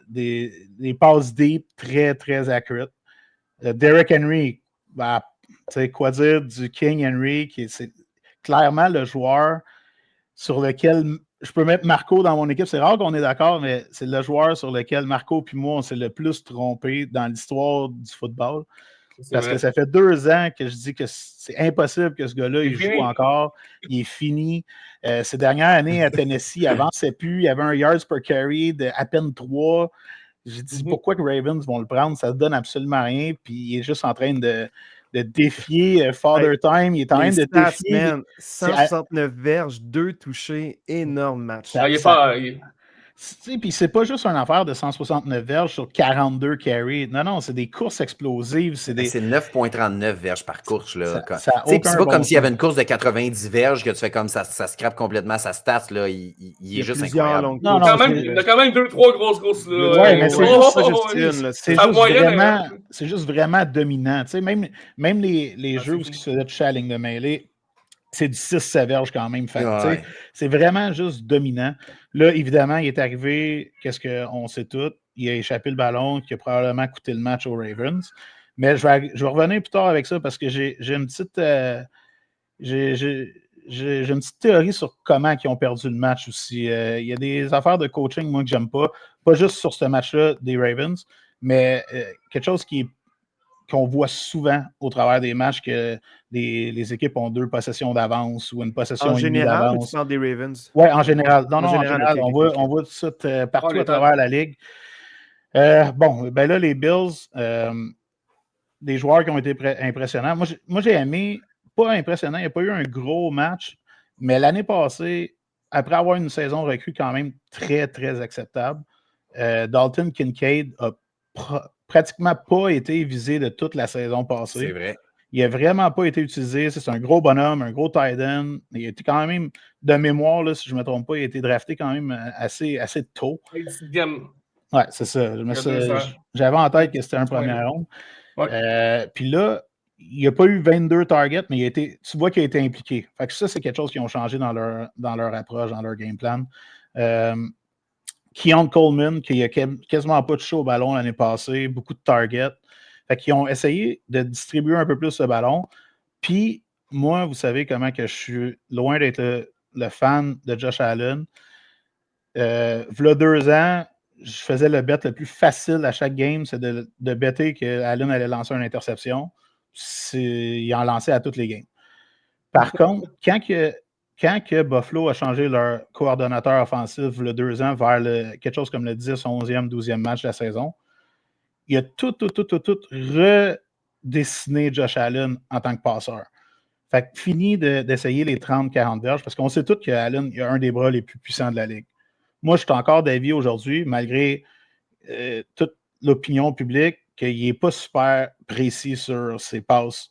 des passes deep, très, très accurate. Derrick Henry, quoi dire du King Henry, c'est clairement le joueur sur lequel je peux mettre Marco dans mon équipe. C'est rare qu'on est d'accord, mais c'est le joueur sur lequel Marco et moi, on s'est le plus trompé dans l'histoire du football. Parce que ça fait 2 ans que je dis que c'est impossible que ce gars-là, il joue encore. Il est fini. Ces dernières années à Tennessee, il avançait plus. Il avait un yards per carry de à peine 3. J'ai dit, pourquoi que Ravens vont le prendre? Ça ne donne absolument rien. Puis il est juste en train de défier Father Time. Il est en train de défier. Man, 169 verges, 2 touchés, énorme match. Puis c'est pas juste une affaire de 169 verges sur 42 carries. Non, c'est des courses explosives. C'est 9,39 verges par course. Là. C'est pas comme s'il y avait une course de 90 verges que tu fais comme ça scrape complètement sa stat. Là. Il est juste incroyable. Il y a quand même 2-3 grosses courses. Oui, mais c'est juste vraiment dominant. Même les jeux où il se faisait toucher à la ligne de mêlée, c'est du 6 verges quand même. Fait, c'est vraiment juste dominant. Là, évidemment, il est arrivé, qu'est-ce qu'on sait tout, il a échappé le ballon qui a probablement coûté le match aux Ravens. Mais je vais revenir plus tard avec ça parce que j'ai une petite j'ai une petite théorie sur comment ils ont perdu le match aussi. Il y a des affaires de coaching, moi, que j'aime pas. Pas juste sur ce match-là des Ravens, mais quelque chose qu'on voit souvent au travers des matchs que les équipes ont 2 possessions d'avance ou une possession et demie d'avance. En général, tu parles des Ravens? Oui, en général. En général, on voit tout ça partout à travers la ligue. Ben là, les Bills, des joueurs qui ont été impressionnants. Moi, j'ai aimé, pas impressionnant, il n'y a pas eu un gros match, mais l'année passée, après avoir une saison recrue quand même très, très acceptable, Dalton Kincaid a pratiquement pas été visé de toute la saison passée. C'est vrai. Il n'a vraiment pas été utilisé. C'est un gros bonhomme, un gros tight end. Il a été quand même, de mémoire, là, si je ne me trompe pas, il a été drafté quand même assez tôt. Ouais, c'est ça. J'avais en tête que c'était un premier round. Puis là, il n'a pas eu 22 targets, mais tu vois qu'il a été impliqué. Fait que ça, c'est quelque chose qu'ils ont changé dans leur approche, dans leur game plan. Keon Coleman, qui n'a quasiment pas touché au ballon l'année passée, beaucoup de targets. Fait qu'ils ont essayé de distribuer un peu plus le ballon. Puis, moi, vous savez comment que je suis loin d'être le fan de Josh Allen. V'là 2 ans, je faisais le bet le plus facile à chaque game, c'est de better que Allen allait lancer une interception. Il en lançait à toutes les games. Par contre, quand que Buffalo a changé leur coordonnateur offensif il y a 2 ans vers quelque chose comme le 10, 11e, 12e match de la saison, il a tout redessiné Josh Allen en tant que passeur. Fait que fini d'essayer les 30-40 verges, parce qu'on sait tous qu'Allen a un des bras les plus puissants de la ligue. Moi, je suis encore d'avis aujourd'hui, malgré toute l'opinion publique, qu'il n'est pas super précis sur ses passes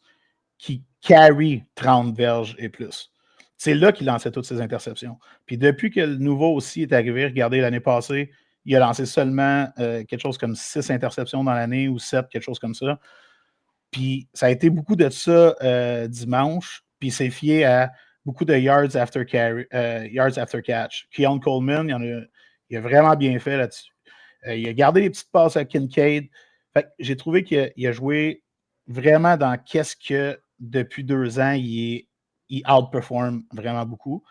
qui carry 30 verges et plus. C'est là qu'il lançait toutes ses interceptions. Puis depuis que le nouveau aussi est arrivé, regardez l'année passée, il a lancé seulement quelque chose comme 6 interceptions dans l'année ou 7, quelque chose comme ça. Puis ça a été beaucoup de ça dimanche. Puis c'est fié à beaucoup de yards after catch. Keon Coleman, il a vraiment bien fait là-dessus. Il a gardé les petites passes à Kincaid. Fait que j'ai trouvé qu'il a joué vraiment dans qu'est-ce que depuis 2 ans, il outperforme vraiment beaucoup.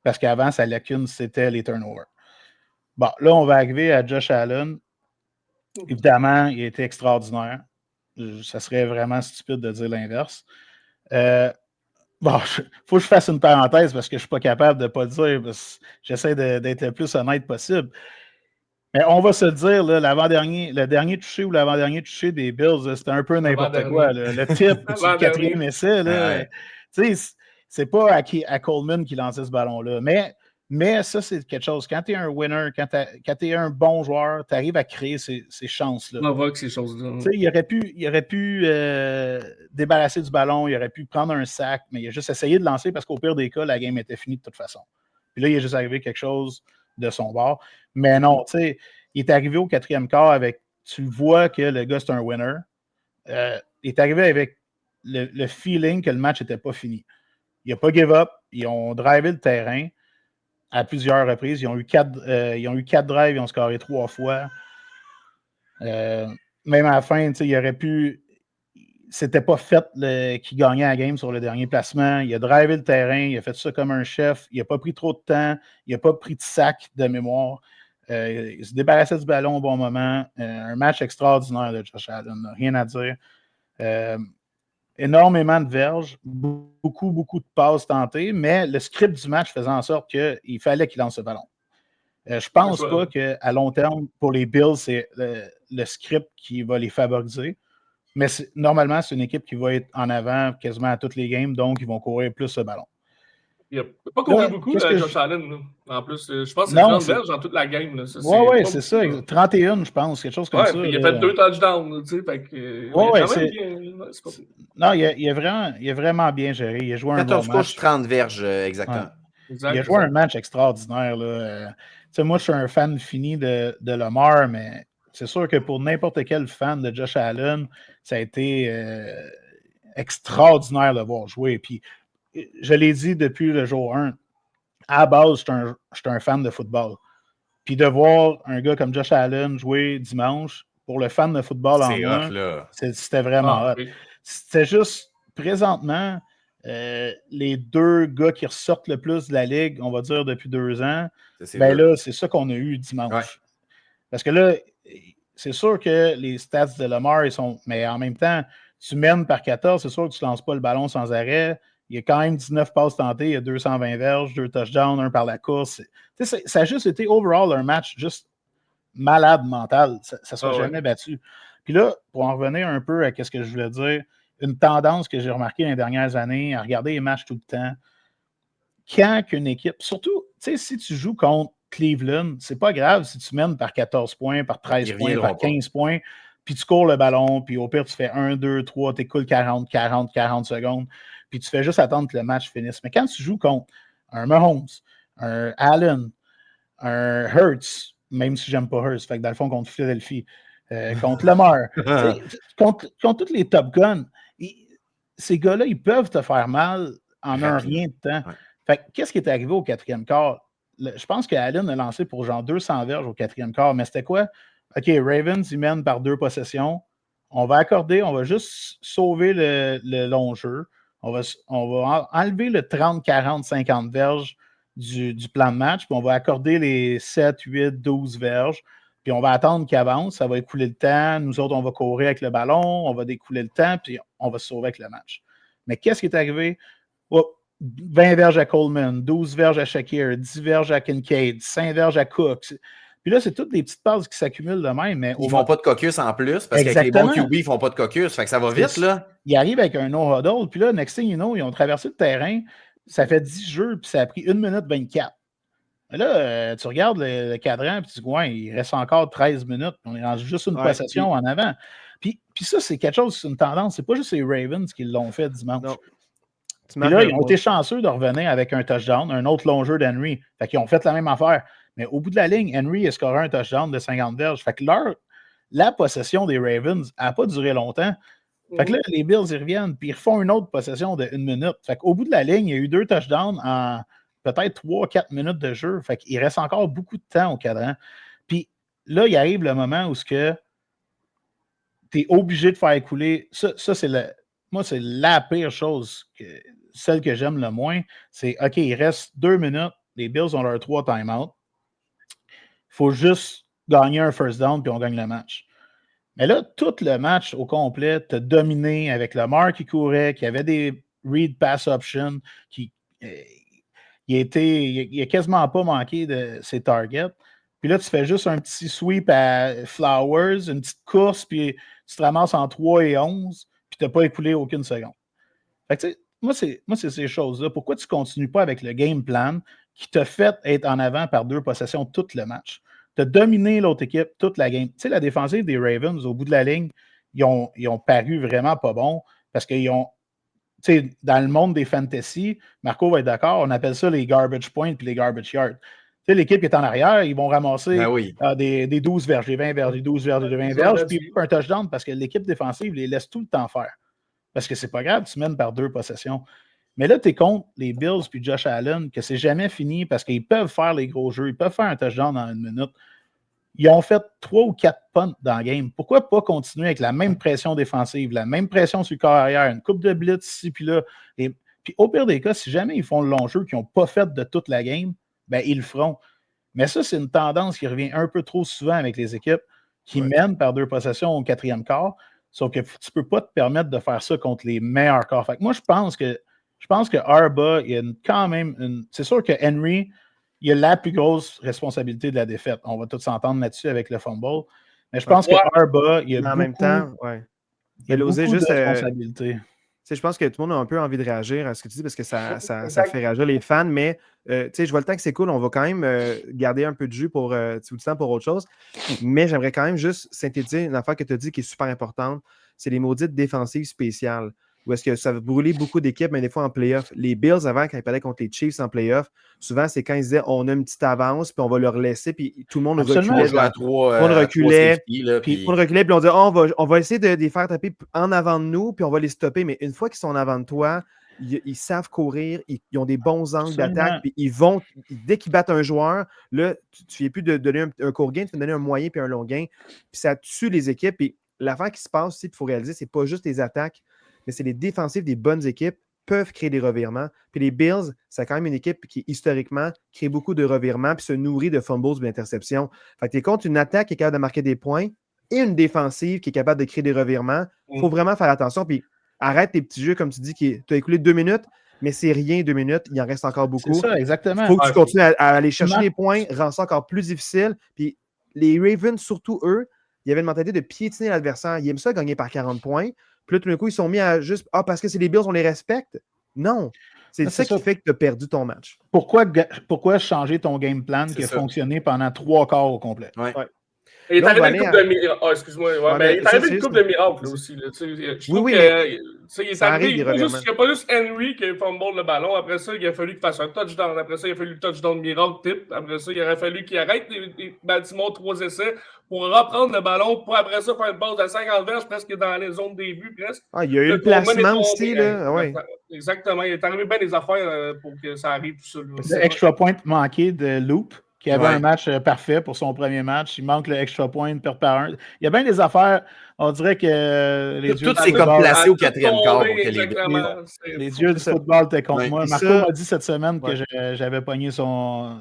Parce qu'avant, sa lacune, c'était les turnovers. Bon, là, on va arriver à Josh Allen. Évidemment, il a été extraordinaire. Ça serait vraiment stupide de dire l'inverse. Bon, il faut que je fasse une parenthèse parce que je ne suis pas capable de ne pas le dire. J'essaie d'être le plus honnête possible. Mais on va se dire, là, le dernier touché ou l'avant-dernier touché des Bills, c'était un peu n'importe quoi. Là. Le type sur le 4e essai, là, c'est pas à Coleman qui lançait ce ballon-là. Mais ça, c'est quelque chose. Quand tu es un winner, quand tu es un bon joueur, tu arrives à créer ces chances-là. On voit que ces choses-là. Il aurait pu débarrasser du ballon, il aurait pu prendre un sac, mais il a juste essayé de lancer parce qu'au pire des cas, la game était finie de toute façon. Puis là, il est juste arrivé quelque chose de son bord. Mais non, tu sais, il est arrivé au 4e quart avec, tu le vois que le gars, c'est un winner. Il est arrivé avec le feeling que le match n'était pas fini. Il n'a pas give up. Ils ont drivé le terrain à plusieurs reprises. Ils ont eu 4 drives, ils ont scoré 3 fois. Même à la fin, il aurait pu. C'était pas fait qu'il gagnait la game sur le dernier placement. Il a drivé le terrain, il a fait ça comme un chef. Il n'a pas pris trop de temps. Il n'a pas pris de sac de mémoire. Il se débarrassait du ballon au bon moment. Un match extraordinaire de Josh Allen. Rien à dire. Énormément de verges. Beaucoup de passes tentées. Mais le script du match faisait en sorte qu'il fallait qu'il lance ce ballon. Je pense pas qu'à long terme, pour les Bills, c'est le script qui va les favoriser. Mais normalement, c'est une équipe qui va être en avant quasiment à toutes les games, donc ils vont courir plus ce ballon. Il n'a pas couru beaucoup, Josh Allen. Là. En plus, je pense que c'est 30 verges dans toute la game. Oui, c'est ça. 31, je pense, quelque chose comme ça. Puis il a fait 2 touchdowns. Non, il a vraiment bien géré. Il a joué un bon match. 14 couches, 30 verges, exactement. Ouais. Il a joué un match extraordinaire. Moi, je suis un fan fini de Lamar, mais c'est sûr que pour n'importe quel fan de Josh Allen, ça a été extraordinaire de le voir jouer. Puis, je l'ai dit depuis le jour 1, à la base, je suis un fan de football. Puis de voir un gars comme Josh Allen jouer dimanche, pour le fan de football en moi, c'était vraiment hot. Oui. C'était juste, présentement, les 2 gars qui ressortent le plus de la ligue, on va dire depuis 2 ans, là, c'est ça qu'on a eu dimanche. Ouais. Parce que là, c'est sûr que les stats de Lamar, ils sont. Mais en même temps, tu mènes par 14, c'est sûr que tu ne lances pas le ballon sans arrêt. Il y a quand même 19 passes tentées, il y a 220 verges, 2 touchdowns, 1 par la course. Ça a juste été overall un match juste malade mental. Ça ne sera jamais battu. Puis là, pour en revenir un peu à ce que je voulais dire, une tendance que j'ai remarquée dans les dernières années, à regarder les matchs tout le temps, quand qu'une équipe, surtout, si tu joues contre Cleveland, c'est pas grave si tu mènes par 14 points, par 13 points, par 15 points, puis tu cours le ballon, puis au pire, tu fais 1, 2, 3, tu écoules 40 secondes, puis tu fais juste attendre que le match finisse. Mais quand tu joues contre un Mahomes, un Allen, un Hurts, même si j'aime pas Hurts, fait que dans le fond, contre Philadelphie, contre Lamar, contre tous les Top Guns, ces gars-là, ils peuvent te faire mal en un rien de temps. Ouais. Fait que qu'est-ce qui est arrivé au quatrième quart? Je pense que Allen a lancé pour genre 200 verges au quatrième quart, mais c'était quoi? OK, Ravens, ils mènent par 2 possessions. On va accorder, on va juste sauver le long jeu. On va enlever le 30, 40, 50 verges du plan de match, puis on va accorder les 7, 8, 12 verges, puis on va attendre qu'il avance, ça va écouler le temps. Nous autres, on va courir avec le ballon, on va découler le temps, puis on va se sauver avec le match. Mais qu'est-ce qui est arrivé? 20 verges à Coleman, 12 verges à Shakir, 10 verges à Kincaid, 5 verges à Cooks. Puis là, c'est toutes des petites passes qui s'accumulent de même. Mais ils ne font pas de caucus en plus, parce qu'avec les bons QB, ils ne font pas de caucus. Fait que ça va vite, là. Ils arrivent avec un no-huddle, puis là, next thing you know, ils ont traversé le terrain. Ça fait 10 jeux, puis ça a pris 1 minute 24. Et là, tu regardes le cadran, puis tu dis, ouais, il reste encore 13 minutes. On est rendu juste une possession en avant. Puis ça, c'est quelque chose, c'est une tendance. C'est pas juste les Ravens qui l'ont fait dimanche. Non. Puis là, ils ont été chanceux de revenir avec un touchdown, un autre long jeu d'Henry. Fait qu'ils ont fait la même affaire. Mais au bout de la ligne, Henry a scoré un touchdown de 50 verges. Fait que la possession des Ravens n'a pas duré longtemps. Fait que là, les Bills, ils reviennent, puis ils refont une autre possession de 1 minute. Fait qu'au bout de la ligne, il y a eu 2 touchdowns en peut-être 3-4 minutes de jeu. Fait qu'il reste encore beaucoup de temps au cadran. Puis là, il arrive le moment où tu es obligé de faire écouler. Ça moi, c'est la pire chose, celle que j'aime le moins. C'est, OK, il reste 2 minutes. Les Bills ont leurs 3 timeouts. Il faut juste gagner un first down, puis on gagne le match. Mais là, tout le match au complet, t'as dominé avec Lamar qui courait, qui avait des read pass options, il a quasiment pas manqué de ses targets. Puis là, tu fais juste un petit sweep à Flowers, une petite course, puis tu te ramasses en 3 et 11, puis tu n'as pas écoulé aucune seconde. Fait que, moi, c'est ces choses-là. Pourquoi tu ne continues pas avec le game plan qui t'a fait être en avant par 2 possessions tout le match? Tu as dominé l'autre équipe toute la game. Tu sais, la défensive des Ravens, au bout de la ligne, ils ont paru vraiment pas bons parce qu'ils ont, tu sais, dans le monde des fantasy, Marco va être d'accord, on appelle ça les garbage points puis les garbage yards. Tu sais, l'équipe qui est en arrière, ils vont ramasser des 12 verges, des 20 verges, des 12 verges, des 20 verges, puis un touchdown parce que l'équipe défensive les laisse tout le temps faire. Parce que c'est pas grave, tu mènes par 2 possessions. Mais là, tu es contre les Bills puis Josh Allen, que c'est jamais fini parce qu'ils peuvent faire les gros jeux, ils peuvent faire un touchdown dans 1 minute. Ils ont fait 3 ou 4 punts dans le game. Pourquoi pas continuer avec la même pression défensive, la même pression sur le corps arrière, une coupe de blitz ici puis là. Puis au pire des cas, si jamais ils font le long jeu qu'ils n'ont pas fait de toute la game, ben ils le feront. Mais ça, c'est une tendance qui revient un peu trop souvent avec les équipes qui mènent par 2 possessions au 4e quart. Sauf que tu ne peux pas te permettre de faire ça contre les meilleurs corps. Fait que moi, je pense que Arba, il y a quand même une. C'est sûr que Henry, il a la plus grosse responsabilité de la défaite. On va tous s'entendre là-dessus avec le fumble. Mais je pense que Arba, il y a en même temps, il a beaucoup de responsabilité. Je pense que tout le monde a un peu envie de réagir à ce que tu dis parce que ça fait réagir les fans, mais je vois le temps que c'est cool, on va quand même garder un peu de jus pour du temps pour autre chose. Mais j'aimerais quand même juste synthétiser une affaire que tu as dit qui est super importante, c'est les maudites défensives spéciales. Où est-ce que ça va brûler beaucoup d'équipes, mais des fois en playoff. Les Bills, avant, quand ils parlaient contre les Chiefs en playoff, souvent, c'est quand ils disaient on a une petite avance, puis on va leur laisser, puis tout le monde reculait. Tout le monde reculait, puis on disait on va essayer de les faire taper en avant de nous, puis on va les stopper. Mais une fois qu'ils sont en avant de toi, ils savent courir, ils ont des bons angles d'attaque, puis dès qu'ils battent un joueur, là, tu ne viens plus de donner un court gain, tu vas donner un moyen puis un long gain, puis ça tue les équipes. Puis l'affaire qui se passe aussi, il faut réaliser, c'est pas juste les attaques, mais c'est les défensifs des bonnes équipes peuvent créer des revirements. Puis les Bills, c'est quand même une équipe qui, historiquement, crée beaucoup de revirements puis se nourrit de fumbles ou d'interceptions. Fait que tu es contre une attaque qui est capable de marquer des points et une défensive qui est capable de créer des revirements. Il faut vraiment faire attention. Puis arrête tes petits jeux, comme tu dis, tu as écoulé 2 minutes, mais c'est rien 2 minutes. Il en reste encore beaucoup. C'est ça, exactement. Il faut que tu continues à aller chercher des points, rend ça encore plus difficile. Puis les Ravens, surtout eux, il y avait une mentalité de piétiner l'adversaire. Ils aiment ça gagner par 40 points. Puis là, tout d'un coup, ils sont mis à juste parce que c'est les Bills, on les respecte. Non. C'est ça qui fait que tu as perdu ton match. Pourquoi changer ton game plan qui a fonctionné pendant 3 quarts au complet? Ouais. Il est Là, on va arrivé une coupe de miracle. Oh, excuse-moi. Ouais, Ouais, mais il est arrivé c'est une coupe de miracle là, aussi. Là. Je trouve oui, que mais il est ça arrivé. arrive, des revirements. Il n'y a pas juste Henry qui a fumble le ballon. Après ça, il a fallu qu'il fasse un touchdown. Après ça, il a fallu le touchdown miracle type. Après ça, il aurait fallu qu'il arrête les Baltimore 3 essais pour reprendre le ballon. Pour après ça, faire une passe de 50 verges presque dans les zones des buts presque. Ah, il y a eu le placement aussi. Là. Ouais. Exactement. Il est arrivé bien des affaires pour que ça arrive tout ça. Le extra point manqué de Loop, qui avait un match parfait pour son premier match. Il manque le extra point par un. Il y a bien des affaires. On dirait que les tout c'est comme placé au 4e quart pour que les dieux du football étaient contre moi. Marco m'a dit cette semaine que j'avais pogné son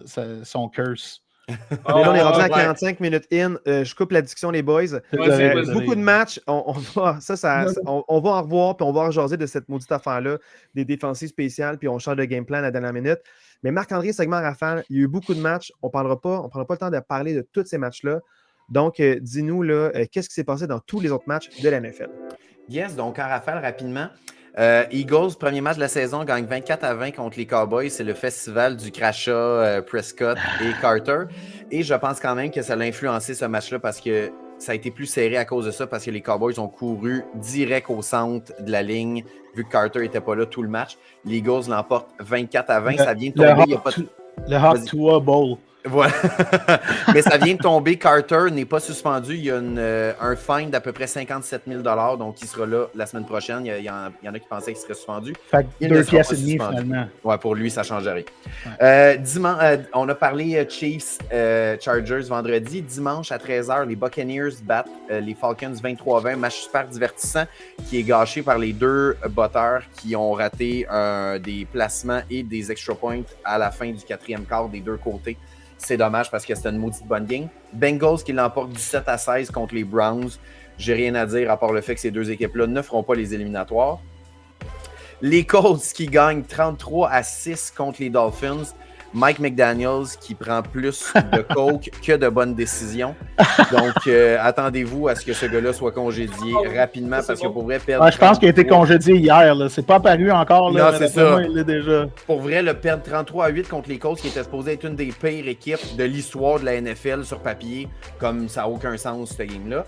curse. Mais là, on est rendu à 45 minutes in. Je coupe la discussion, les boys. Beaucoup de matchs. On va en revoir, puis on va en jaser de cette maudite affaire-là, des défensives spéciales, puis on change de game plan à la dernière minute. Mais Marc-André, segment rafale, il y a eu beaucoup de matchs. On ne prendra pas le temps de parler de tous ces matchs-là. Donc, dis-nous, là, qu'est-ce qui s'est passé dans tous les autres matchs de la NFL? Yes, donc en rafale, rapidement. Eagles, premier match de la saison, gagne 24-20 contre les Cowboys. C'est le festival du crachat Prescott et Carter. Et je pense quand même que ça l'a influencé ce match-là parce que ça a été plus serré à cause de ça, parce que les Cowboys ont couru direct au centre de la ligne, vu que Carter n'était pas là tout le match. Les Eagles l'emportent 24-20. Ça vient de tomber. Le Hot Tua Bowl. Voilà. Mais ça vient de tomber. Carter n'est pas suspendu. Il y a un fine d'à peu près 57 000 $, donc il sera là la semaine prochaine. Il y en a qui pensaient qu'il serait suspendu. Fait que 2 pièces et demie, finalement. Ouais, pour lui, ça ne change rien. Ouais. On a parlé Chiefs Chargers vendredi. Dimanche à 13h, les Buccaneers battent les Falcons 23-20. Match super divertissant qui est gâché par les deux botteurs qui ont raté des placements et des extra points à la fin du 4e quart des deux côtés. C'est dommage parce que c'était une maudite bonne game. Bengals qui l'emportent 17-16 contre les Browns. J'ai rien à dire à part le fait que ces deux équipes-là ne feront pas les éliminatoires. Les Colts qui gagnent 33-6 contre les Dolphins. Mike McDaniels qui prend plus de coke que de bonnes décisions. Donc, attendez-vous à ce que ce gars-là soit congédié rapidement parce que pour vrai, perdre. Je pense qu'il a été congédié hier. Là. C'est pas apparu encore. Là, non, c'est ça. Moi, il est déjà. Pour vrai, le perdre 33-8 contre les Colts qui était supposé être une des pires équipes de l'histoire de la NFL sur papier, comme ça n'a aucun sens, cette game-là.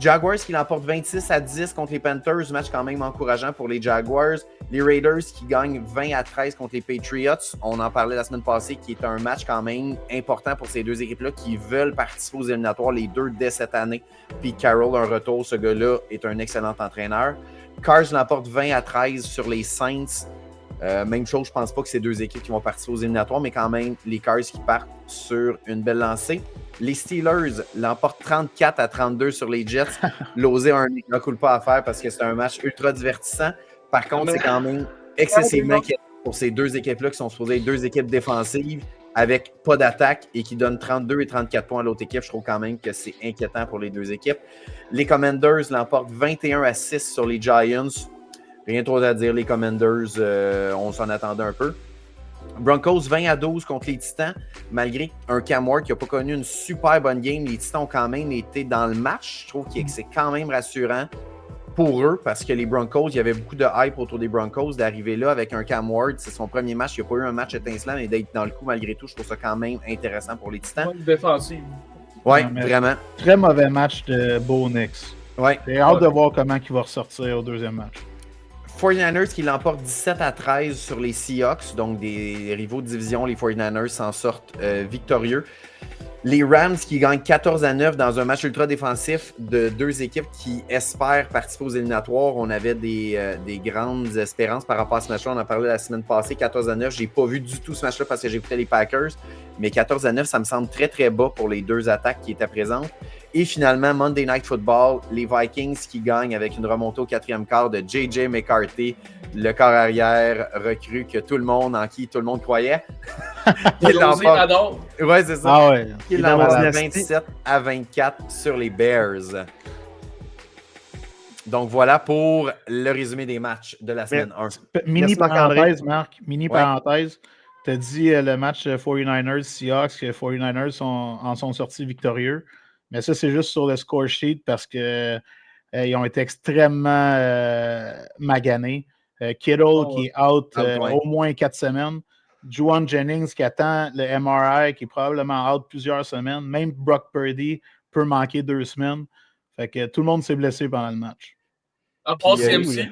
Jaguars qui l'emportent 26-10 contre les Panthers, match quand même encourageant pour les Jaguars. Les Raiders qui gagnent 20-13 contre les Patriots. On en parlait la semaine passée, qui est un match quand même important pour ces deux équipes-là qui veulent participer aux éliminatoires, les deux dès cette année. Puis Carroll, un retour, ce gars-là est un excellent entraîneur. Cards l'emporte 20-13 sur les Saints. Même chose, je pense pas que c'est deux équipes qui vont participer aux éliminatoires, mais quand même, les Cards qui partent sur une belle lancée. Les Steelers l'emportent 34-32 sur les Jets. L'osé a un coup pas à faire parce que c'est un match ultra divertissant. Par contre, c'est quand même excessivement inquiétant pour ces deux équipes-là qui sont supposées être deux équipes défensives avec pas d'attaque et qui donnent 32 et 34 points à l'autre équipe. Je trouve quand même que c'est inquiétant pour les deux équipes. Les Commanders l'emportent 21-6 sur les Giants. Rien trop à dire, les Commanders, on s'en attendait un peu. Broncos 20-12 contre les Titans. Malgré un Cam Ward qui n'a pas connu une super bonne game, les Titans ont quand même été dans le match. Je trouve que c'est quand même rassurant pour eux parce que les Broncos, il y avait beaucoup de hype autour des Broncos d'arriver là avec un Cam Ward. C'est son premier match. Il n'y a pas eu un match étincelant, mais d'être dans le coup malgré tout, je trouve ça quand même intéressant pour les Titans. Bonne défensive. Oui, vraiment. Très mauvais match de Bo Nix. Ouais. J'ai hâte de voir comment il va ressortir au deuxième match. 49ers qui l'emportent 17-13 sur les Seahawks, donc des rivaux de division, les 49ers s'en sortent victorieux. Les Rams qui gagnent 14-9 dans un match ultra défensif de deux équipes qui espèrent participer aux éliminatoires. On avait des grandes espérances par rapport à ce match-là. On en a parlé la semaine passée, 14-9. J'ai pas vu du tout ce match-là parce que j'écoutais les Packers, mais 14-9, ça me semble très très bas pour les deux attaques qui étaient présentes. Et finalement, Monday Night Football, les Vikings qui gagnent avec une remontée au 4e quart de J.J. McCarthy, le corps arrière recru en qui tout le monde croyait. Il l'emporte. Ouais, c'est ça. Ah ouais. Il l'emporte 27-24 sur les Bears. Donc voilà pour le résumé des matchs de la semaine 1. Mini parenthèse, Marc. Mini parenthèse. Tu as dit le match 49ers-Seahawks, que les 49ers en sont sortis victorieux. Mais ça, c'est juste sur le score sheet parce qu'ils ont été extrêmement maganés. Kittle qui est out au moins 4 semaines. Juwan Jennings qui attend le MRI, qui est probablement out plusieurs semaines. Même Brock Purdy peut manquer 2 semaines. Fait que tout le monde s'est blessé pendant le match. À part CMC.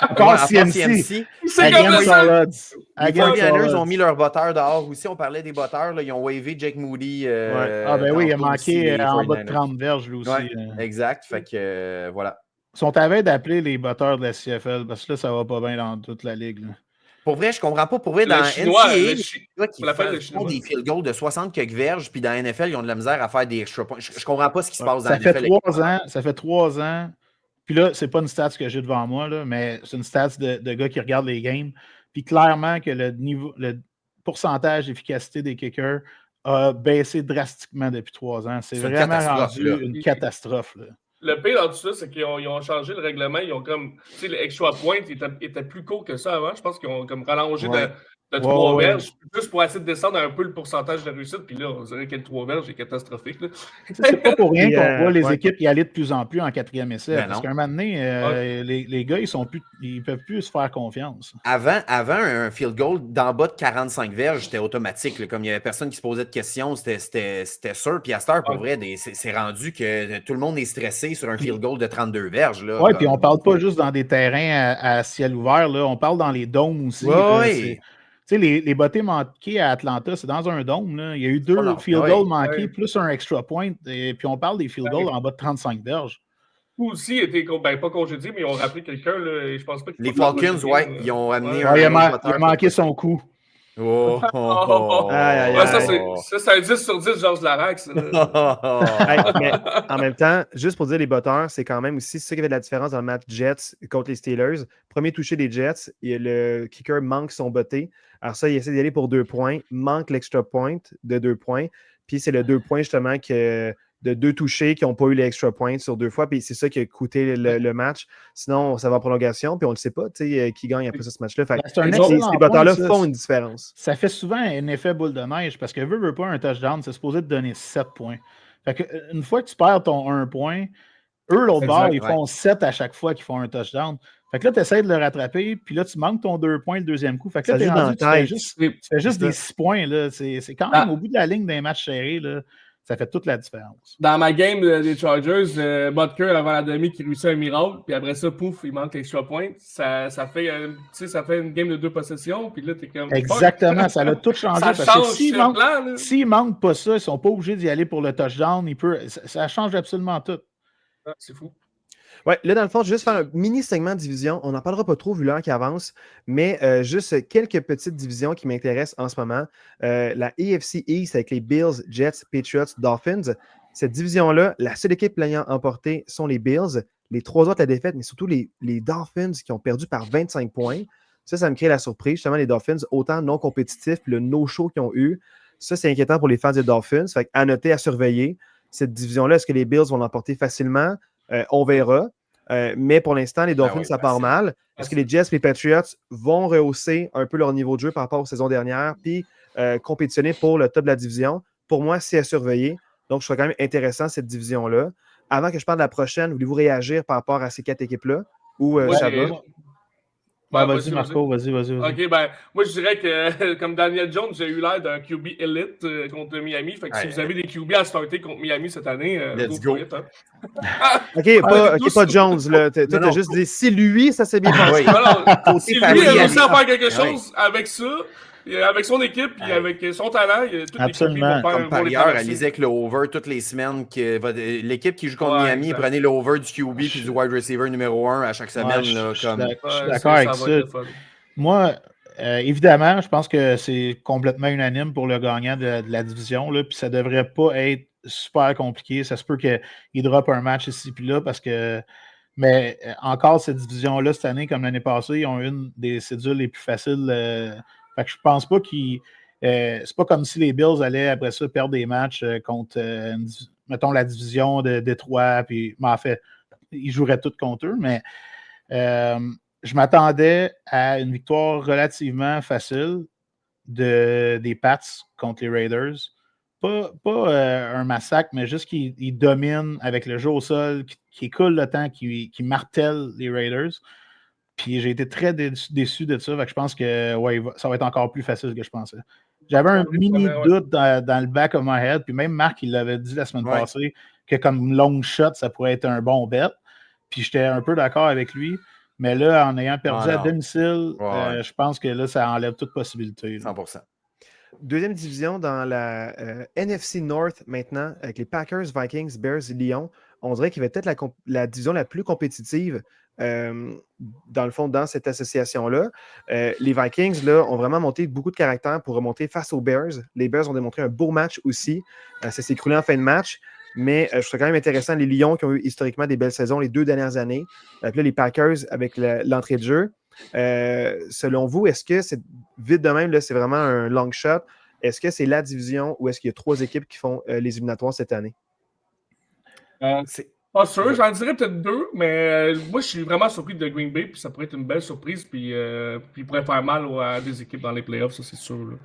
Encore CMC. C'est comme ça. Les 49ers ont mis leur botteur dehors aussi. On parlait des botteurs. Là. Ils ont wavé Jake Moody. Ah ben oui, il a manqué en bas de 30 verges lui aussi. Ouais, exact. Fait que voilà. Ils sont à veille d'appeler les botteurs de la CFL parce que là, ça va pas bien dans toute la ligue. Là. Pour vrai, je comprends pas. Pour vrai, dans Chinois, NCAA, qui font des field goals de 60 quelques verges, puis dans la NFL, ils ont de la misère à faire des extra points. Je comprends pas ce qui se passe dans la NFL. Ça fait 3 ans. Puis là, c'est pas une stats que j'ai devant moi, là, mais c'est une stats de gars qui regardent les games. Puis clairement que le pourcentage d'efficacité des kickers a baissé drastiquement depuis 3 ans. C'est vraiment rendu une catastrophe. Là. Le pire dans tout ça, c'est qu'ils ont changé le règlement. Ils ont comme, tu sais, l'extra point était plus court que ça avant. Je pense qu'ils ont comme rallongé de 3 verges, juste pour essayer de descendre un peu le pourcentage de réussite. Puis là, on dirait que le 3 verges est catastrophique. C'est pas pour rien qu'on voit les équipes y aller de plus en plus en 4e essai. Ben parce qu'à un moment donné, les gars, ils peuvent plus se faire confiance. Avant un field goal d'en bas de 45 verges, c'était automatique. Là, comme il n'y avait personne qui se posait de questions, c'était sûr. Puis à cette heure, pour vrai, c'est rendu que tout le monde est stressé sur un field goal de 32 verges. Oui, puis on parle pas juste dans des terrains à ciel ouvert. Là. On parle dans les dômes aussi. Oui. Tu sais, les bottées manquées à Atlanta, c'est dans un dôme. Là. Il y a eu 2 field goals manqués, plus un extra point. Et puis on parle des field goals en bas de 35 verges. Ou aussi étaient pas congédiés, mais ils ont rappelé quelqu'un. Et je pense pas les Falcons, ils ont amené il a manqué son coup. Ça, c'est un 10 sur 10, Georges Larax. Mais en même temps, juste pour dire les botteurs, c'est quand même aussi ça qui fait de la différence dans le match Jets contre les Steelers. Premier touché des Jets, le kicker manque son botté. Alors ça, il essaie d'y aller pour 2 points, manque l'extra point de 2 points. Puis c'est le 2 points justement de 2 touchés qui n'ont pas eu l'extra point sur 2 fois. Puis c'est ça qui a coûté le match. Sinon, ça va en prolongation. Puis on ne le sait pas qui gagne après ce match-là. Ces botteurs-là font une différence. Ça fait souvent un effet boule de neige parce que veut pas un touchdown, c'est supposé te donner 7 points. Fait que, une fois que tu perds ton 1 point, eux, l'autre bord, ils font 7 à chaque fois qu'ils font un touchdown. Fait que là, tu essaies de le rattraper, puis là, tu manques ton 2 points le deuxième coup. Fait que là, t'es rendu, tu fais juste des 6 points. Là. C'est quand même au bout de la ligne d'un match serré, là, ça fait toute la différence. Dans ma game des Chargers, Butker avant la demi qui réussit un miracle, puis après ça, pouf, il manque l'extra point. Ça fait une game de 2 possessions, puis là, t'es comme... Exactement, ça a tout changé. Parce que s'ils manquent pas ça, ils sont pas obligés d'y aller pour le touchdown. Ça change absolument tout. Ah, c'est fou. Ouais, là, dans le fond, juste faire un mini segment de division. On n'en parlera pas trop vu l'heure qui avance, mais juste quelques petites divisions qui m'intéressent en ce moment. La AFC East avec les Bills, Jets, Patriots, Dolphins. Cette division-là, la seule équipe l'ayant emporté sont les Bills. Les 3 autres, la défaite, mais surtout les Dolphins qui ont perdu par 25 points. Ça me crée la surprise. Justement, les Dolphins, autant non compétitifs, puis le no-show qu'ils ont eu. Ça, c'est inquiétant pour les fans des Dolphins. Fait à noter, à surveiller. Cette division-là, est-ce que les Bills vont l'emporter facilement? On verra. Mais pour l'instant, les Dolphins, ça part mal. Est-ce que les Jets et les Patriots vont rehausser un peu leur niveau de jeu par rapport aux saisons dernières puis compétitionner pour le top de la division? Pour moi, c'est à surveiller. Donc, je trouve quand même intéressant cette division-là. Avant que je parle de la prochaine, voulez-vous réagir par rapport à ces 4 équipes-là? Ou ça va? Vas-y, Marco, vas-y. OK, moi, je dirais que, comme Daniel Jones, j'ai eu l'air d'un QB élite contre Miami. Fait que si vous avez des QB à starter contre Miami cette année, let's go. It, hein. pas Jones. T'as juste dit, si lui, ça s'est bien passé. Si lui a réussi à faire quelque chose avec ça, avec son équipe et avec son talent, toutes les QB vont faire comme parieur, Alizé avec le over toutes les semaines. L'équipe qui joue contre Miami, prenez le over du QB et du wide receiver numéro 1 à chaque semaine. Je suis d'accord avec ça. Moi, évidemment, je pense que c'est complètement unanime pour le gagnant de la division. Puis ça ne devrait pas être super compliqué. Ça se peut qu'il droppe un match ici puis là parce que. Mais encore, cette division-là, cette année, comme l'année passée, ils ont une des cédules les plus faciles. Fait que je pense pas c'est pas comme si les Bills allaient après ça perdre des matchs contre, mettons, la division de Détroit. Puis, en fait, ils joueraient tous contre eux, mais je m'attendais à une victoire relativement facile des Pats contre les Raiders. Pas un massacre, mais juste qu'ils dominent avec le jeu au sol, qui coule le temps, qui martèle les Raiders. Puis j'ai été très déçu de ça. Fait que je pense que ça va être encore plus facile que je pensais. J'avais un mini doute dans le back of my head, puis même Marc, il l'avait dit la semaine passée, que comme long shot, ça pourrait être un bon bet. Puis j'étais un peu d'accord avec lui. Mais là, en ayant perdu à domicile, je pense que là, ça enlève toute possibilité. Là. 100%. Deuxième division dans la NFC North maintenant, avec les Packers, Vikings, Bears et Lions. On dirait qu'il va être peut-être la division la plus compétitive dans le fond, dans cette association-là. Les Vikings là, ont vraiment monté beaucoup de caractère pour remonter face aux Bears. Les Bears ont démontré un beau match aussi. Ça s'est écroulé en fin de match. Mais je trouve quand même intéressant les Lions qui ont eu historiquement des belles saisons les 2 dernières années. Puis là, les Packers avec l'entrée de jeu. Selon vous, est-ce que c'est vite de même, là, c'est vraiment un long shot? Est-ce que c'est la division ou est-ce qu'il y a 3 équipes qui font les éliminatoires cette année? C'est pas sûr, j'en dirais peut-être 2, mais moi je suis vraiment surpris de Green Bay, puis ça pourrait être une belle surprise, puis il pourrait faire mal à des équipes dans les playoffs, ça c'est sûr. Là.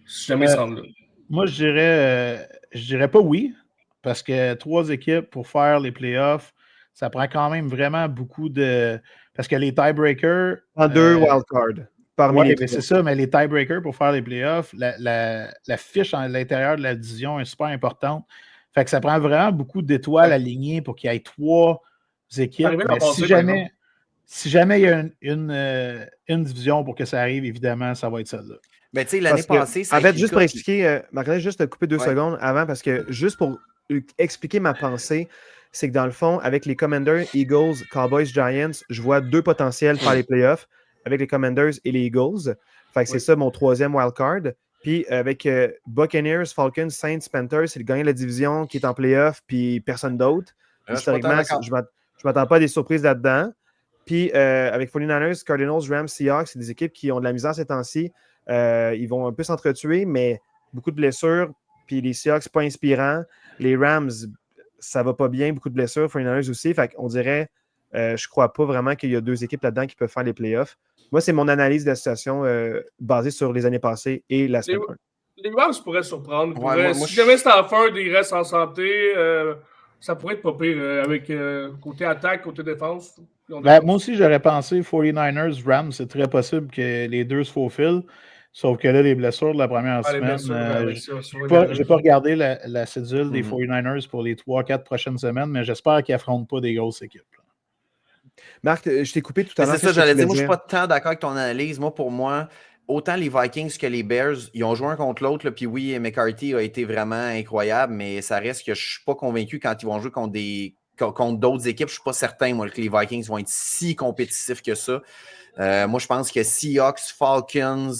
Si jamais ça là. Moi je dirais pas oui, parce que 3 équipes pour faire les playoffs, ça prend quand même vraiment beaucoup de. Parce que les tiebreakers. En 2 wildcards. Oui, c'est ça, mais les tiebreakers pour faire les playoffs, la fiche à l'intérieur de la division est super importante. Fait que ça prend vraiment beaucoup d'étoiles alignées pour qu'il y ait 3 équipes. Mais si jamais il y a une division pour que ça arrive, évidemment, ça va être celle-là. Ben, tu sais, l'année passée, ça en fait, juste pour expliquer, Marc-André, juste te couper 2 secondes avant, parce que juste pour expliquer ma pensée, c'est que dans le fond, avec les Commanders, Eagles, Cowboys, Giants, je vois 2 potentiels faire les playoffs avec les Commanders et les Eagles. Fait que c'est ça mon 3e wildcard. Puis avec Buccaneers, Falcons, Saints, Panthers, c'est le gagnant de la division qui est en playoff, puis personne d'autre. Historiquement, je ne m'attends pas à des surprises là-dedans. Puis avec 49ers, Cardinals, Rams, Seahawks, c'est des équipes qui ont de la misère ces temps-ci. Ils vont un peu s'entretuer, mais beaucoup de blessures. Puis les Seahawks, pas inspirants. Les Rams, ça va pas bien, beaucoup de blessures. 49ers aussi. Fait qu'on dirait, je crois pas vraiment qu'il y a 2 équipes là-dedans qui peuvent faire les playoffs. Moi, c'est mon analyse de la situation basée sur les années passées et la semaine 1. Les Rams pourraient surprendre. Si jamais Stafford il reste en santé, ça pourrait être pas pire avec côté attaque, côté défense. Moi aussi, j'aurais pensé 49ers, Rams, c'est très possible que les 2 se faufilent. Sauf que là, les blessures de la première semaine, je n'ai pas regardé la cédule des 49ers pour les 3-4 prochaines semaines, mais j'espère qu'ils n'affrontent pas des grosses équipes. Marc, je t'ai coupé tout à l'heure. C'est ça, j'allais dire. Moi, je ne suis pas tant d'accord avec ton analyse. Moi, pour moi, autant les Vikings que les Bears, ils ont joué un contre l'autre. Puis oui, McCarthy a été vraiment incroyable, mais ça reste que je ne suis pas convaincu quand ils vont jouer contre d'autres équipes. Je ne suis pas certain, moi, que les Vikings vont être si compétitifs que ça. Moi, je pense que Seahawks, Falcons,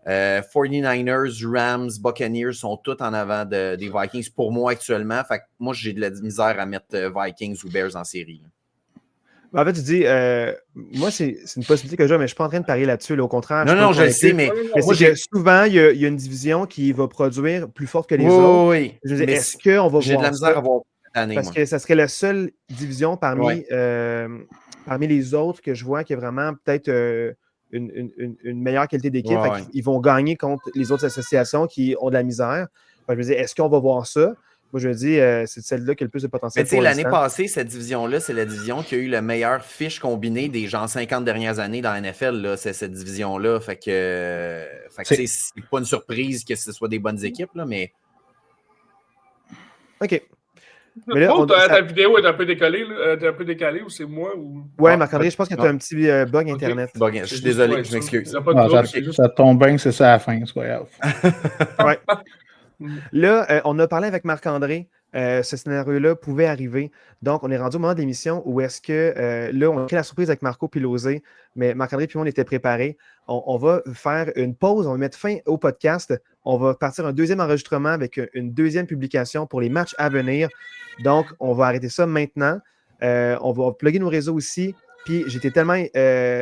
49ers, Rams, Buccaneers sont tous en avant des Vikings pour moi actuellement. Fait que moi, j'ai de la misère à mettre Vikings ou Bears en série. En fait, tu dis, moi, c'est une possibilité que j'ai, mais je ne suis pas en train de parier là-dessus. Là, au contraire. Non, je le sais, mais moi, souvent, il y a une division qui va produire plus forte que les autres. Oui. Je veux dire, est-ce qu'on va voir j'ai de la misère à voir cette année. Parce que ça serait la seule division parmi les autres que je vois qui a vraiment peut-être une meilleure qualité d'équipe. Ils vont gagner contre les autres associations qui ont de la misère. Je me dis, est-ce qu'on va voir ça? Moi, je me dis, c'est celle-là qui a le plus de potentiel. Mais l'année passée, cette division-là, c'est la division qui a eu le meilleur fiche combiné des 50 dernières années dans la NFL. Là, c'est cette division-là. Fait que c'est pas une surprise que ce soit des bonnes équipes, là, mais. OK. Mais là, ta vidéo est un peu décalée, ou c'est moi? Ouais, Marc-André, je pense que tu as un petit bug Internet. Je suis désolé, je m'excuse. Ça tombe bien que c'est ça à la fin, c'est pas grave. Ouais. Là, on a parlé avec Marc-André. Ce scénario-là pouvait arriver. Donc, on est rendu au moment de l'émission où est-ce que là, on a pris la surprise avec Marco puis Losé, mais Marc-André puis moi, on était préparés. On va faire une pause, on va mettre fin au podcast. On va partir un 2e enregistrement avec une 2e publication pour les matchs à venir. Donc, on va arrêter ça maintenant. On va plugger nos réseaux aussi. Puis, j'étais tellement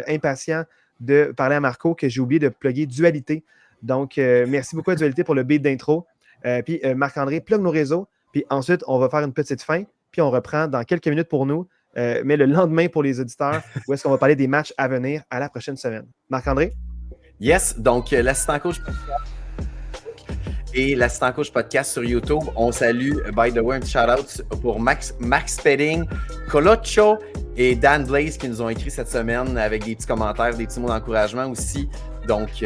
impatient de parler à Marco que j'ai oublié de plugger Dualité. Donc, merci beaucoup à Dualité pour le beat d'intro. Puis Marc-André plug nos réseaux, puis ensuite, on va faire une petite fin, puis on reprend dans quelques minutes pour nous, mais le lendemain pour les auditeurs, où est-ce qu'on va parler des matchs à venir à la prochaine semaine. Marc-André? Yes, donc l'assistant coach et l'assistant coach podcast sur YouTube. On salue, by the way, un petit shout-out pour Max Spedding, Colocho et Dan Blaze qui nous ont écrit cette semaine avec des petits commentaires, des petits mots d'encouragement aussi. Donc,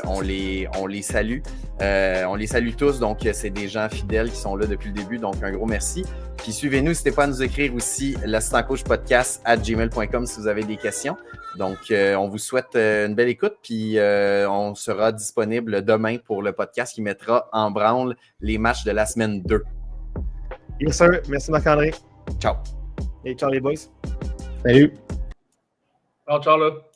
on les salue. On les salue tous. Donc, c'est des gens fidèles qui sont là depuis le début. Donc, un gros merci. Puis, suivez-nous. N'hésitez pas à nous écrire aussi l'assistantcoachpodcast@gmail.com si vous avez des questions. Donc, on vous souhaite une belle écoute. Puis, on sera disponible demain pour le podcast qui mettra en branle les matchs de la semaine 2. Yes, sir. Merci, Marc-André. Ciao. Et ciao, les boys. Salut. Ciao, là.